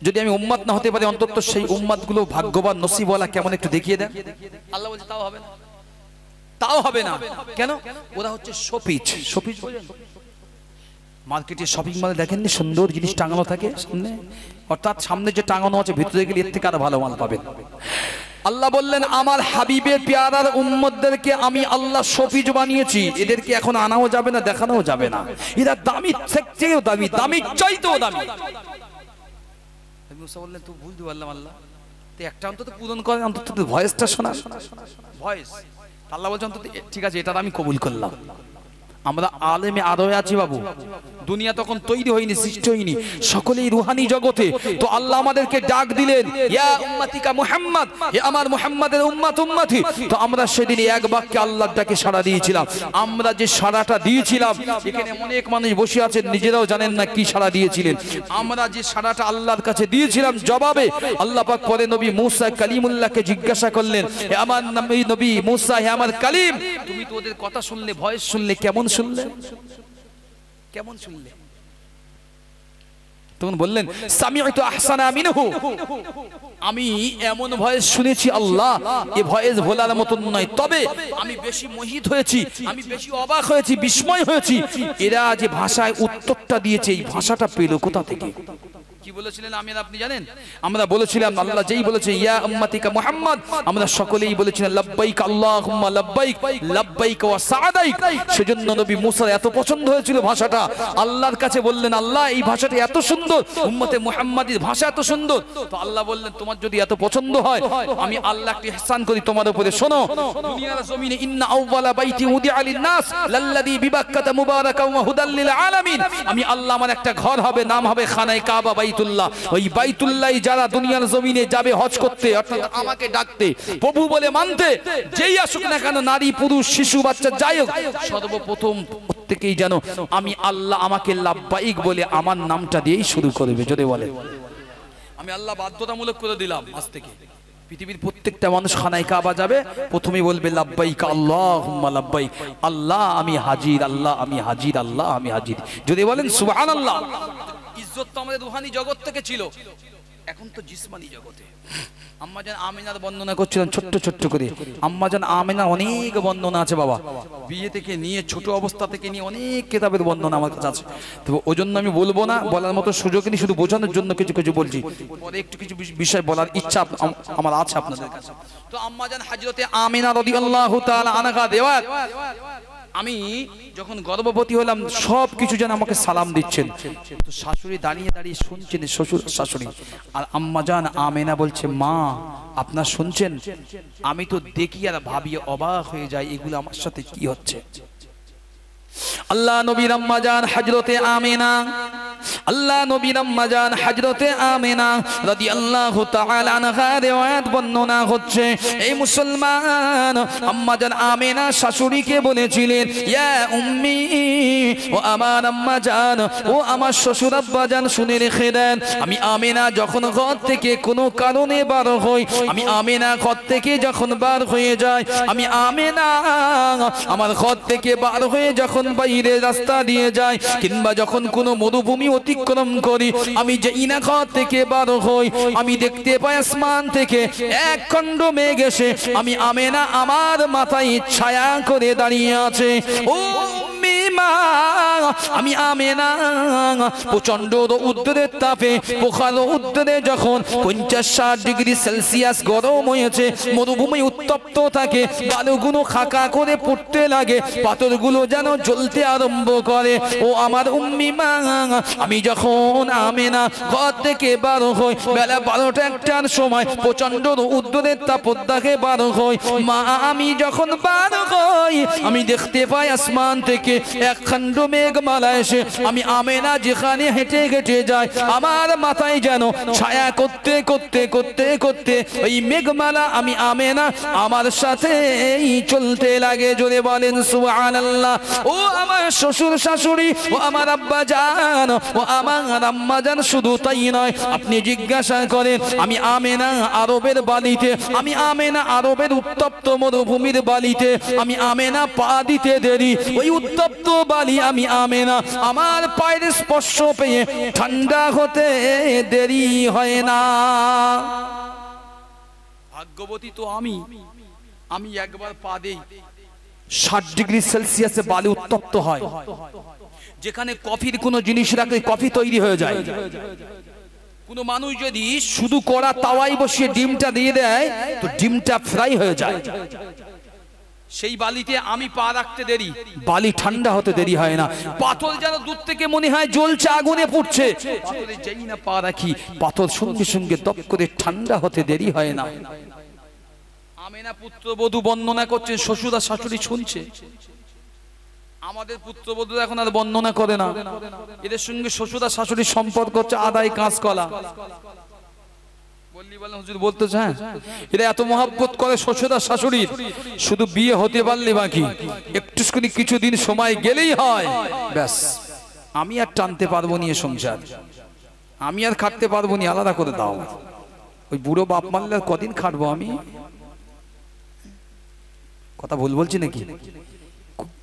যদি আমি উম্মত না হতে পারি, অন্তত সেই উম্মত গুলো ভাগ্যবান নসিবওয়ালা কেমন একটু দেখিয়ে দেন। আল্লাহ বলছে তাও হবে না, তাও হবে না। কেন? ওরা হচ্ছে শোপিচ। শোপিচ মার্কেটে শপিং মলে দেখেননি সুন্দর জিনিস টাঙানো থাকে সামনে, অর্থাৎ সামনে যে টাঙানো আছে ভিতরে গেলে এর থেকে আরো ভালো মাল পাবেন। আল্লাহ বললেন, আমার হাবিবের পেয়ারার উম্মতদেরকে আমি আল্লাহ শফিজ বানিয়েছি, এদেরকে এখন আনাও যাবে না, দেখানোও যাবে না। এরা দামি থেকেও দামি, দামি চাইতেও দামি। মুসা বললেন, তুই বুঝতে পারলাম আল্লাহ, তুই একটা অন্তত পূরণ করে, অন্তত ভয়েসটা শোনা, ভয়েস। আল্লাহ বলছেন, অন্তত ঠিক আছে, এটা আমি কবুল করলাম। আমরা আলেমে আরোয় আছি বাবু, দুনিয়া তখন তৈরি হয়নি, সৃষ্টি হয়নি, সকলেই রুহানি জগতে। তো আল্লাহ আমাদেরকে ডাক দিলেন, ইয়া উম্মতিকা মুহাম্মদ, হে আমার মুহাম্মাদের উম্মত উম্মতি। তো আমরা সেদিন এক বাক্যে আল্লাহর ডাকে সাড়া দিয়েছিলাম। আমরা যে সাড়াটা দিয়েছিলাম, এখানে অনেক মানুষ বসে আছেন, নিজেরাও জানেন না কি সাড়া দিয়েছিলেন। আমরা যে সাড়াটা আল্লাহর কাছে দিয়েছিলাম, জবাবে আল্লাহ পাক পরে নবী মুসা কালিমুল্লাহকে জিজ্ঞাসা করলেন, হে আমার নবী মুসা, হে আমার কালিম, তুমি তো ওদের কথা শুনলে, ভয়েস শুনলে, কেমন শুনলে? কেমন শুনলে? তখন বললেন, সামিউতু আহসানা মিনহু, আমি এমন ভয়েস শুনেছি আল্লাহ, এই ভয়েস ভোলার মতন নয়। তবে আমি বেশি মোহিত হয়েছি, আমি বেশি অবাক হয়েছি, বিস্ময় হয়েছি, এরা যে ভাষায় উত্তরটা দিয়েছে, এই ভাষাটা পেল কোথা থেকে? কি বলেছিলেন আমি আর আপনি জানেন? আমরা বলেছিলাম, আল্লাহ যেই বলেছে ইয়া উম্মতিকা মুহাম্মদ, আমরা সকলেই বলেছিলাম লাব্বাইক আল্লাহুম্মা লাব্বাইক, লাব্বাইক ওয়া সাআদাইক। সেজন্য নবী মুসার এত পছন্দ হয়েছিল ভাষাটা, আল্লাহর কাছে বললেন, আল্লাহ এই ভাষাটা এত সুন্দর, উম্মতে মুহাম্মাদির ভাষা এত সুন্দর। তো আল্লাহ বললেন, তোমার যদি এত পছন্দ হয়, আমি আল্লাহ একটা ইহসান করি তোমার উপরে, শোনো। দুনিয়ার জমিনে ইন্না আউওয়ালা বাইতি উদিআ লিন-নাস লাল্লাযী বিবাক্কাতা মুবারাকান ওয়া হুদাল লিল আলামিন, আমি আল্লাহ, আমার একটা ঘর হবে, নাম হবে খানায়ে কাবা, বাইতুল্লাহ। ওই বাইতুল্লাহ যারা দুনিয়ার জমিনে যাবে হজ করতে, অর্থাৎ আমাকে ডাকতে, প্রভু বলে মানতে, যেই আসুক না কেন, নারী পুরুষ শিশু বাচ্চা যাই হোক, সর্বপ্রথম প্রত্যেকেই জানো আমি আল্লাহ, আমাকে লাব্বাইক বলে আমার নামটা দিয়েই শুরু করবে। যদি বলে আমি আল্লাহ বাধ্যতামূলক করে দিলাম, আজ থেকে পৃথিবীর প্রত্যেকটা মানুষ খানায় কাবা যাবে, প্রথমে বলবে লাব্বাইক আল্লাহুম্মা লাব্বাইক, আল্লাহ আমি হাজির, আল্লাহ আমি হাজির, আল্লাহ আমি হাজির। যদি বলেন সুবহানাল্লাহ। ইজ্জত তো আমাদের রুহানি জগৎ থেকে ছিল, এখন তো জিসমানি জগতে। আম্মাজান আমিনার বর্ণনা করছিলেন ছোট্ট ছোট্ট করে। আম্মাজান আমিনা অনেক বর্ণনা আছে বাবা, বিয়ে থেকে নিয়ে, ছোট অবস্থা থেকে নিয়ে অনেক কিতাবের বর্ণনা আমার কাছে আছে। তবে ওই জন্য আমি বলবো না, বলার মতো সুযোগ নেই, শুধু বোঝানোর জন্য কিছু কিছু বলছি। পরে একটু কিছু বিষয় বলার ইচ্ছা আমার আছে আপনাদের কাছে। তো আম্মাজান হযরতে আমিনা রাদিয়াল্লাহু তাআলা আনহা দেওয়াত আমি যখন গর্ভবতী হলাম সব কিছু যেন আমাকে সালাম দিচ্ছেন, তো শাশুড়ি দাঁড়িয়ে দাঁড়িয়ে শুনছেন, শ্বশুর শাশুড়ি। আর আম্মাজান আমেনা বলছে, মা আপনার শুনছেন? আমি তো দেখি আর ভাবি অবাক হয়ে যাই, এগুলো আমার সাথে কি হচ্ছে। আল্লাহ নবীর আম্মাজান হযরতে আমেনা, আল্লাহ নবীর আম্মাজান হযরতে আমেনা রাদিয়াল্লাহু তাআলা আনহা রিওয়ায়াত বর্ণনা হচ্ছে, এই মুসলমান আম্মাজান আমেনা শাশুড়িকে বলেছিলেন, ইয়া উম্মি, ও আমার আম্মাজান, ও আমার শ্বশুর আব্বাজান, শুনে রেখে দেন, আমি আমেনা যখন ঘর থেকে কোনো কারণে বার হই, আমি আমেনা ঘর থেকে যখন বার হয়ে যায়, আমি আমেনা আমার ঘর থেকে বার হয়ে যখন বাইরে রাস্তা দিয়ে যায়, কিংবা যখন কোনো মরুভূমি অতিক্রম করি, আমি যে ইনাঘর থেকে বার হই, আমি দেখতে পাই আসমান থেকে এক খণ্ড মেঘ এসে আমি আমেনা আমার মাথায় ছায়া করে দাঁড়িয়ে আছে। ও মা, আমি আমেনা প্রচন্ড উত্তরের তাপে, প্রখর উত্তরে যখন 50-60 ডিগ্রি সেলসিয়াস গরম হয়েছে, মরুভূমি উত্তপ্ত থাকে, বালুগুলো খাকা করে পড়তে লাগে, পাথরগুলো যেন জ্বলতে আরম্ভ করে। ও আমার উম্মি মা, আমি যখন আমেনা ঘর থেকে বার হই, বেলা 12টা-1টার সময় প্রচন্ড উত্তরের তাপদাহে বার হই, মা আমি যখন বার হই, আমি দেখতে পাই আসমান থেকে এক খণ্ড মেঘমালা এসে আমি আমেনা যেখানে হেঁটে হেঁটে যায়, আমার মাথায় যেন ছায়া করতে করতে করতে করতে ওই মেঘমালা আমি আমেনা আমার সাথে চলতে লাগে। জোরে বলেন সুবহানাল্লাহ। ও আমার শ্বশুর শাশুড়ি, ও আমার আব্বা জান, ও আমার আম্মা জান, শুধু তাই নয়, আপনি জিজ্ঞাসা করেন, আমি আমেনা আরবের বালিতে, আমি আমেনা আরবের উত্তপ্ত মরুভূমির বালিতে, আমি আমেনা পা দিতে দেরি, ওই উত্তপ্ত বালি আমি আমেনা আমার পায়ের স্পর্শ পেয়ে ঠান্ডা হতে দেরি হয় না। ভাগ্যবতী তো আমি একবার পা দেই, 60 ডিগ্রি সেলসিয়াসে বালি উত্তপ্ত হয়, যেখানে কফির কোনো জিনিস রাখলে কফি তৈরি হয়ে যায়। কোন মানুষ যদি শুধু কড়া তাওয়ায় বসিয়ে ডিমটা দিয়ে দেয়, তো ডিমটা ফ্রাই হয়ে যায়। সেই বালিতে আমি পা রাখতে দেরি, বালি ঠান্ডা হতে দেরি হয় না। পাথর যেন দূর থেকে মনে হয় জ্বলছে, আগুনে পুড়ছে, পাথরে যেই না পা রাখি, পাথর সঙ্গে সঙ্গে দপ করে ঠান্ডা হতে দেরি হয় না। আমেনা পুত্রবধূ বর্ণনা করছেন, শ্বশুর আর শাশুড়ি শুনছে। আমাদের পুত্রবধূ এখন আর বর্ণনা করে না, এদের সঙ্গে শ্বশুর আর শাশুড়ির সম্পর্ক হচ্ছে আদায় কাঁচকলা। বলতে চায় এরা এত মহব্বত করে শ্বশুর আর শাশুড়ির, শুধু বিয়ে হতে পারলে বাকি, একটু কিছুদিন সময় গেলেই হয়, ব্যাস আমি আর টানতে পারবো নি সংসার, আমি আর খাটতে পারবো নি, আলাদা করে দাও। ওই বুড়ো বাপ মারলে আর কদিন খাটবো আমি? কথা ভুল বলছি নাকি?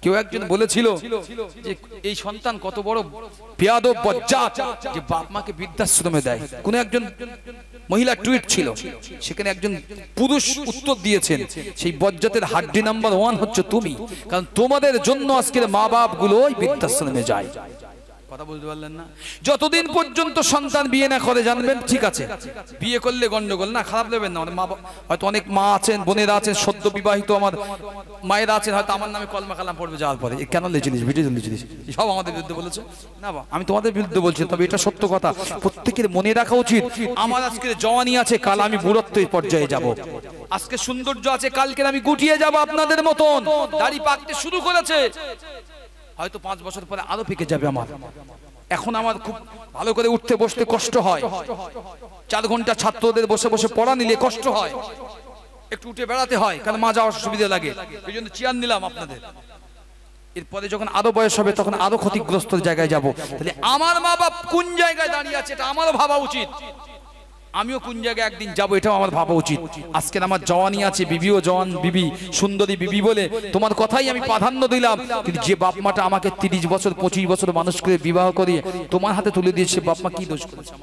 কেউ একজন বলেছিল যে এই সন্তান কত বড় বেয়াদব বজ্জাত যে বাপ মাকে বৃদ্ধাশ্রমে দেয়। কোন একজন মহিলা টুইট ছিল, সেখানে একজন পুরুষ উত্তর দিয়েছেন, সেই বজ্জাতের হাড্ডি নাম্বার 1 হচ্ছে তুমি, কারণ তোমাদের জন্য আজকের মা বাপ গুলো বৃদ্ধাশ্রমে যায়। কথা বলতে পারলেন না? যতদিন পর্যন্ত সন্তান বিয়ে না করে জানবেন ঠিক আছে, বিয়ে করলে গন্ডগোল না, খারাপ দেবেন না। মা হয়তো অনেক মা আছেন, বোনেরা আছেন, সদ্য বিবাহিত আমার মায়েরা আছেন, হয়তো আমার নামে কলমা কালাম পড়বে যাওয়ার পরে, কেন লিখেছিস ভিডিও লিখেছিস, সব আমাদের বিরুদ্ধে বলেছে না। আমি তোমাদের বিরুদ্ধে বলছি, তবে এটা সত্য কথা, প্রত্যেকের মনে রাখা উচিত। আমার আজকে জওয়ানি আছে, কাল আমি বুড়ত্ব পর্যায়ে যাব। আজকে সৌন্দর্য আছে, কালকে আমি গুটিয়ে যাব আপনাদের মতন। দাড়ি পাকতে শুরু করেছে, হয়তো 5 বছর পরে আরো পেকে যাবে আমার। এখন আমার খুব ভালো করে উঠতে বসতে কষ্ট হয়, 4 ঘন্টা ছাত্রদের বসে বসে পড়া নিলে কষ্ট হয়, একটু উঠে বেড়াতে হয়, কারণ মা যাওয়ার সুবিধা লাগে, এই জন্য চেয়ার নিলাম আপনাদের। এরপরে যখন আরো বয়স হবে তখন আরো ক্ষতিগ্রস্ত জায়গায় যাব। তাহলে আমার মা বাপ কোন জায়গায় দাঁড়িয়ে আছে এটা আমারও ভাবা উচিত, আমিও কোন জায়গায় একদিন যাবো এটাও আমার ভাবা উচিত। আজকের আমার জওয়ানি আছে, বিবিও জওয়ান বিবি, সুন্দরী বিবি বলে তোমার কথাই আমি প্রাধান্য দিলাম, কিন্তু যে বাপ মাটা আমাকে 30 বছর 25 বছর মানুষ করে বিবাহ করিয়ে তোমার হাতে তুলে দিয়েছে, বাপ মা কি দোষ করেছে?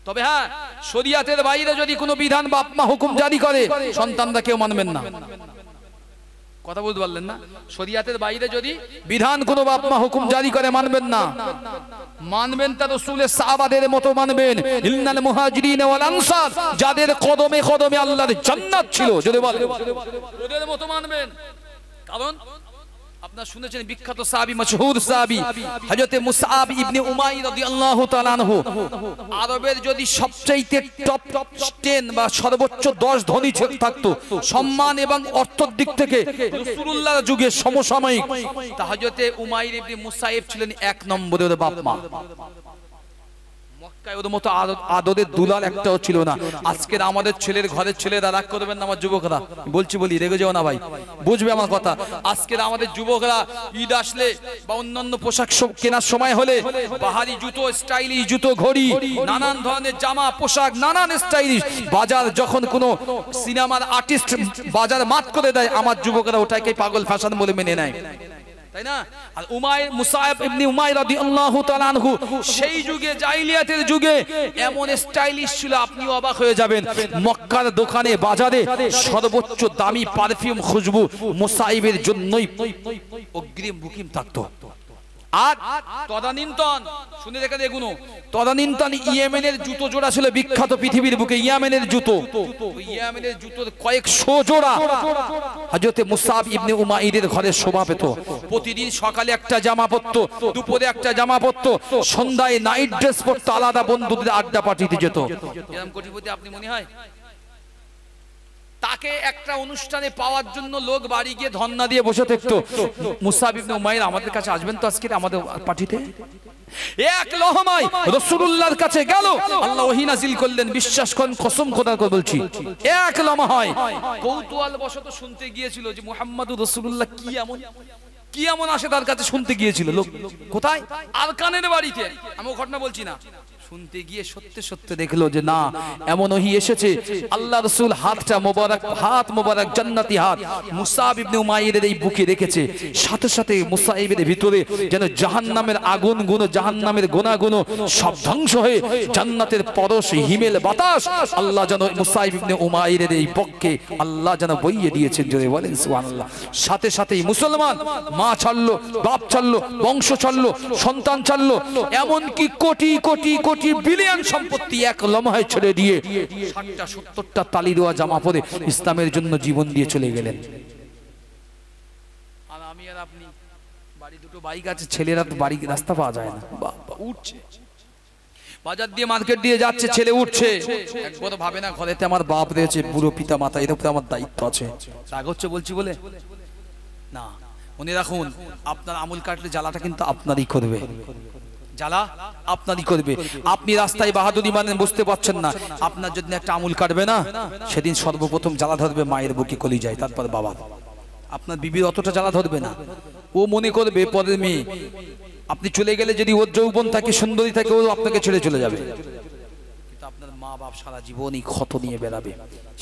তবে হ্যাঁ, শরিয়াতের বাইরে যদি কোনো বিধান বাপ মা হুকুম জারি করে, সন্তানরা কেউ মানবেন না। কথা বলতে পারলেন না? শরিয়াতের বাইরে যদি বিধান কোনো বাপ মা হুকুম জারি করে, মানবেন না। মানবেন তা রাসূলের সাহাবাদের মতো মানবেন, ইন্নাল মুহাজিরিন ওয়াল আনসার, যাদের কদমে কদমে আল্লাহর জান্নাত ছিল, যদি বলেন ওদের মতো মানবেন। কারণ আপনারা শুনেছেন বিখ্যাত সাহাবী মাশহুর সাহাবী হযরত মুসআব ইবনে উমাইর রাদিয়াল্লাহু তাআলা আনহু। আরবের যদি সবচেয়ে টপ 10 বা সর্বোচ্চ 10 ধনী থাকতো সম্মান এবং অর্থের দিক থেকে রাসূলুল্লাহর যুগে সমসাময়িক, তা হযরত উমাইর ইবনে মুসাইব ছিলেন 1 নম্বরের বাপ মা। মক্কায় ওর মতো আদরের দুলাল একটাও ছিল না। আজকের আমাদের ছেলের ঘরের ছেলেরা রাগ করবেন না আমার যুবকরা, বলি রেগে যাও না ভাই, বুঝবে আমার কথা। আজকের আমাদের যুবকরা ঈদ আসলে বা অন্যান্য পোশাক কেনার সময় হলে বাহারি জুতো, স্টাইলিশ জুতো, ঘড়ি, নানান ধরনের জামা পোশাক, নানান স্টাইলিশ বাজার, যখন কোনো সিনেমার আর্টিস্ট বাজার মাত করে দেয় আমার যুবকরা ওটাকে পাগল ফ্যাশন বলে মেনে নেয়, তাই না? আর উমাইর মুসআব ইবনে উমাইর রাদিয়াল্লাহু তাআলা আনহু সেই যুগে জাহিলিয়াতের যুগে এমন স্টাইলিশ ছিল আপনিও অবাক হয়ে যাবেন। মক্কার দোকানে বাজারে সর্বোচ্চ দামি পারফিউম খুশবু মুসাইবের জন্যই অগ্রিম বুকিং থাকতো। আর তদানীন্তন শুনে রেখে এগুলো, তদানীন্তন ইয়েমেনের জুতো জোড়া ছিল বিখ্যাত পৃথিবীর বুকে। ইয়েমেনের জুতো, ইয়েমেনের জুতোর কয়েকশো জোড়া হযরত মুসআব ইবনে উমাইরের ঘরে শোভা পেত। প্রতিদিন সকালে একটা জামা পরতো, দুপুরে একটা জামা পরতো, সন্ধ্যায় নাইট ড্রেস পরতো, আলাদা বন্ধুদের আড্ডা পার্টিতে যেত। এরকম কোটিপতি আপনি মনে হয়? তাকে একটা অনুষ্ঠানে পাওয়ার জন্য লোক বাড়ি গিয়ে ধন্না দিয়ে বসে থাকতো। মুসআব ইবনে উমাইর আমাদের কাছে আসবেন তো আজকে আমাদের পার্টিতে? এক লহমায় রাসূলুল্লাহর কাছে গেল, আল্লাহ ওহী নাযিল করলেন, বিশ্বাস করেন কসম খোদা করে বলছি, এক লমহায় কৌতূহল বশত শুনতে গিয়েছিল যে মুহাম্মাদুর রাসূলুল্লাহ কি এমন আসে তার কাছে শুনতে গিয়েছিল লোক। কোথায়? আরকানের বাড়িতে। আমি ঘটনা বলছি না, শুনতে গিয়ে সত্যি সত্যি দেখলো যে না, এমন ওহী এসেছে। আল্লাহ রাসূল হাতটা মোবারক, হাত মোবারক জান্নাতি হাত মুসআব ইবনে উমাইরের এই বুকে রেখেছে। সাথে সাথে মুসাইবের ভিতরে যেন জাহান্নামের আগুন গুণ, জাহান্নামের গোনাগুনো সব ধ্বংস হয়ে জান্নাতের পরশ, হিমেল বাতাস আল্লাহ যেন মুসাইব ইবনে উমাইরের এই পক্ষে আল্লাহ যেন বইয়ে দিয়েছেন। জোরে বলেন সুবহানাল্লাহ। সাথে সাথেই মুসলমান মা ছাড়লো, বাপ ছাড়লো, বংশ ছাড়লো, সন্তান ছাড়লো, এমনকি কোটি কোটি কোটি বিলিয়ন সম্পত্তি এক লমহায় ছেড়ে দিয়ে 60টা 70টা তালি দেওয়া জামা পরে ইসলামের জন্য জীবন দিয়ে চলে গেলেন। আর আমি আর আপনি, বাড়ি দুটো বাইক আছে, ছেলেরা তো বাড়ি রাস্তা পাওয়া যায় না, বাবা উঠছে বাজার দিয়ে, মার্কেট দিয়ে যাচ্ছে, ছেলে উঠছে, একবার ভাবে না ঘরেতে আমার বাপ রয়েছে, বুড়ো পিতা মাতা, এর উপরে আমার দায়িত্ব আছে। রাগ হচ্ছে বলছি বলে না, মনে রাখুন আপনার আমল কাটলে জ্বালাটা কিন্তু আপনারই করবে, জ্বালা আপনারই করবে। আপনি রাস্তায় বাহাদুরি মানেন, বুঝতে পারছেন না, আপনার যদি একটা আমুল কাটবে না, সেদিন সর্বপ্রথম জ্বালা ধরবে মায়ের বুকে কলিজায়, তারপর বাবা। আপনার বিবির অতটা জ্বালা ধরবে না, ও মনে করবে পরের মেয়ে। আপনি চলে গেলে যদি ওর যৌবন থাকে, সুন্দরী থাকে, ও আপনাকে ছেড়ে চলে যাবে, কিন্তু আপনার মা বাপ সারা জীবনই ক্ষত নিয়ে বেড়াবে।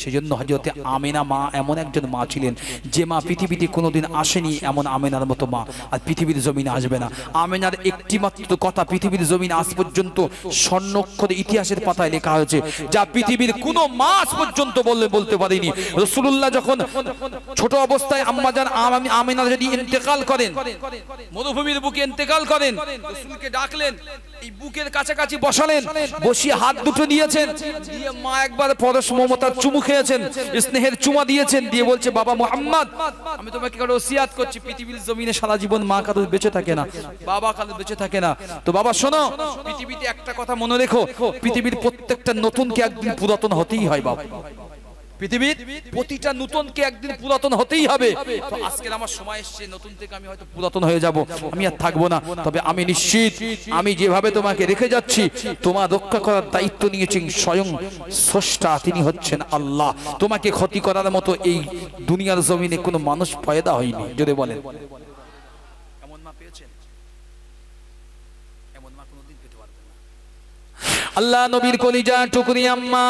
সেজন্য হযরত আমিনা মা এমন একজন মা ছিলেন যে মা পৃথিবীতে কোনোদিন আসেনি, এমন আমিনার মতো মা আর পৃথিবীর জমিনে আসবে না। আমিনার একটি মাত্র কথা পৃথিবীর জমিনে আজ পর্যন্ত স্বর্ণাক্ষরে ইতিহাসের পাতায় লেখা হয়েছে, যা পৃথিবীর কোনো মা আজ পর্যন্ত বলতে পারেনি। রাসূলুল্লাহ যখন ছোট অবস্থায় আম্মাজান আমিনা যদি ইন্তেকাল করেন, মরুভূমির বুকে ইন্তেকাল করেন, রাসূলকে ডাকলেন, এই বুকের কাছাকাছি বসালেন, বসিয়ে হাত দুটো দিয়েছেন, দিয়ে মা একবার পরশ মমতার চুমু খেয়েছেন, স্নেহের চুমা দিয়েছেন, দিয়ে বলছে, বাবা মুহাম্মদ, আমি তোমাকে কারো ওসিয়াত করছি, পৃথিবীর জমিনে সারা জীবন মা কারো বেঁচে থাকে না, বাবা কারো বেঁচে থাকে না, তো বাবা শোনো, পৃথিবীতে একটা কথা মনে রেখো, পৃথিবীর প্রত্যেকটা নতুনকে একদিন পুরাতন হতেই হয় বাবা। পৃথিবীর প্রতিটা নতুনকে একদিন পুরাতন হতেই হবে। তো আজকের আমার সময় এসেছে, নতুন থেকে আমি হয়তো পুরাতন হয়ে যাব, আমি আর থাকবো না, তবে আমি নিশ্চিত আমি যেভাবে তোমাকে রেখে যাচ্ছি, তোমার রক্ষা করার দায়িত্ব নিয়েছেন স্বয়ং স্রষ্টা, তিনি হচ্ছেন আল্লাহ। তোমাকে ক্ষতি করার মতো এই দুনিয়ার জমিনে কোনো মানুষ পয়দা হয়নি। যদি বলেন এমন মা পেয়েছেন? এমন মা কোনোদিন পেতে পারবেন না। আল্লাহ নবীর কলিজা টুকরি আম্মা,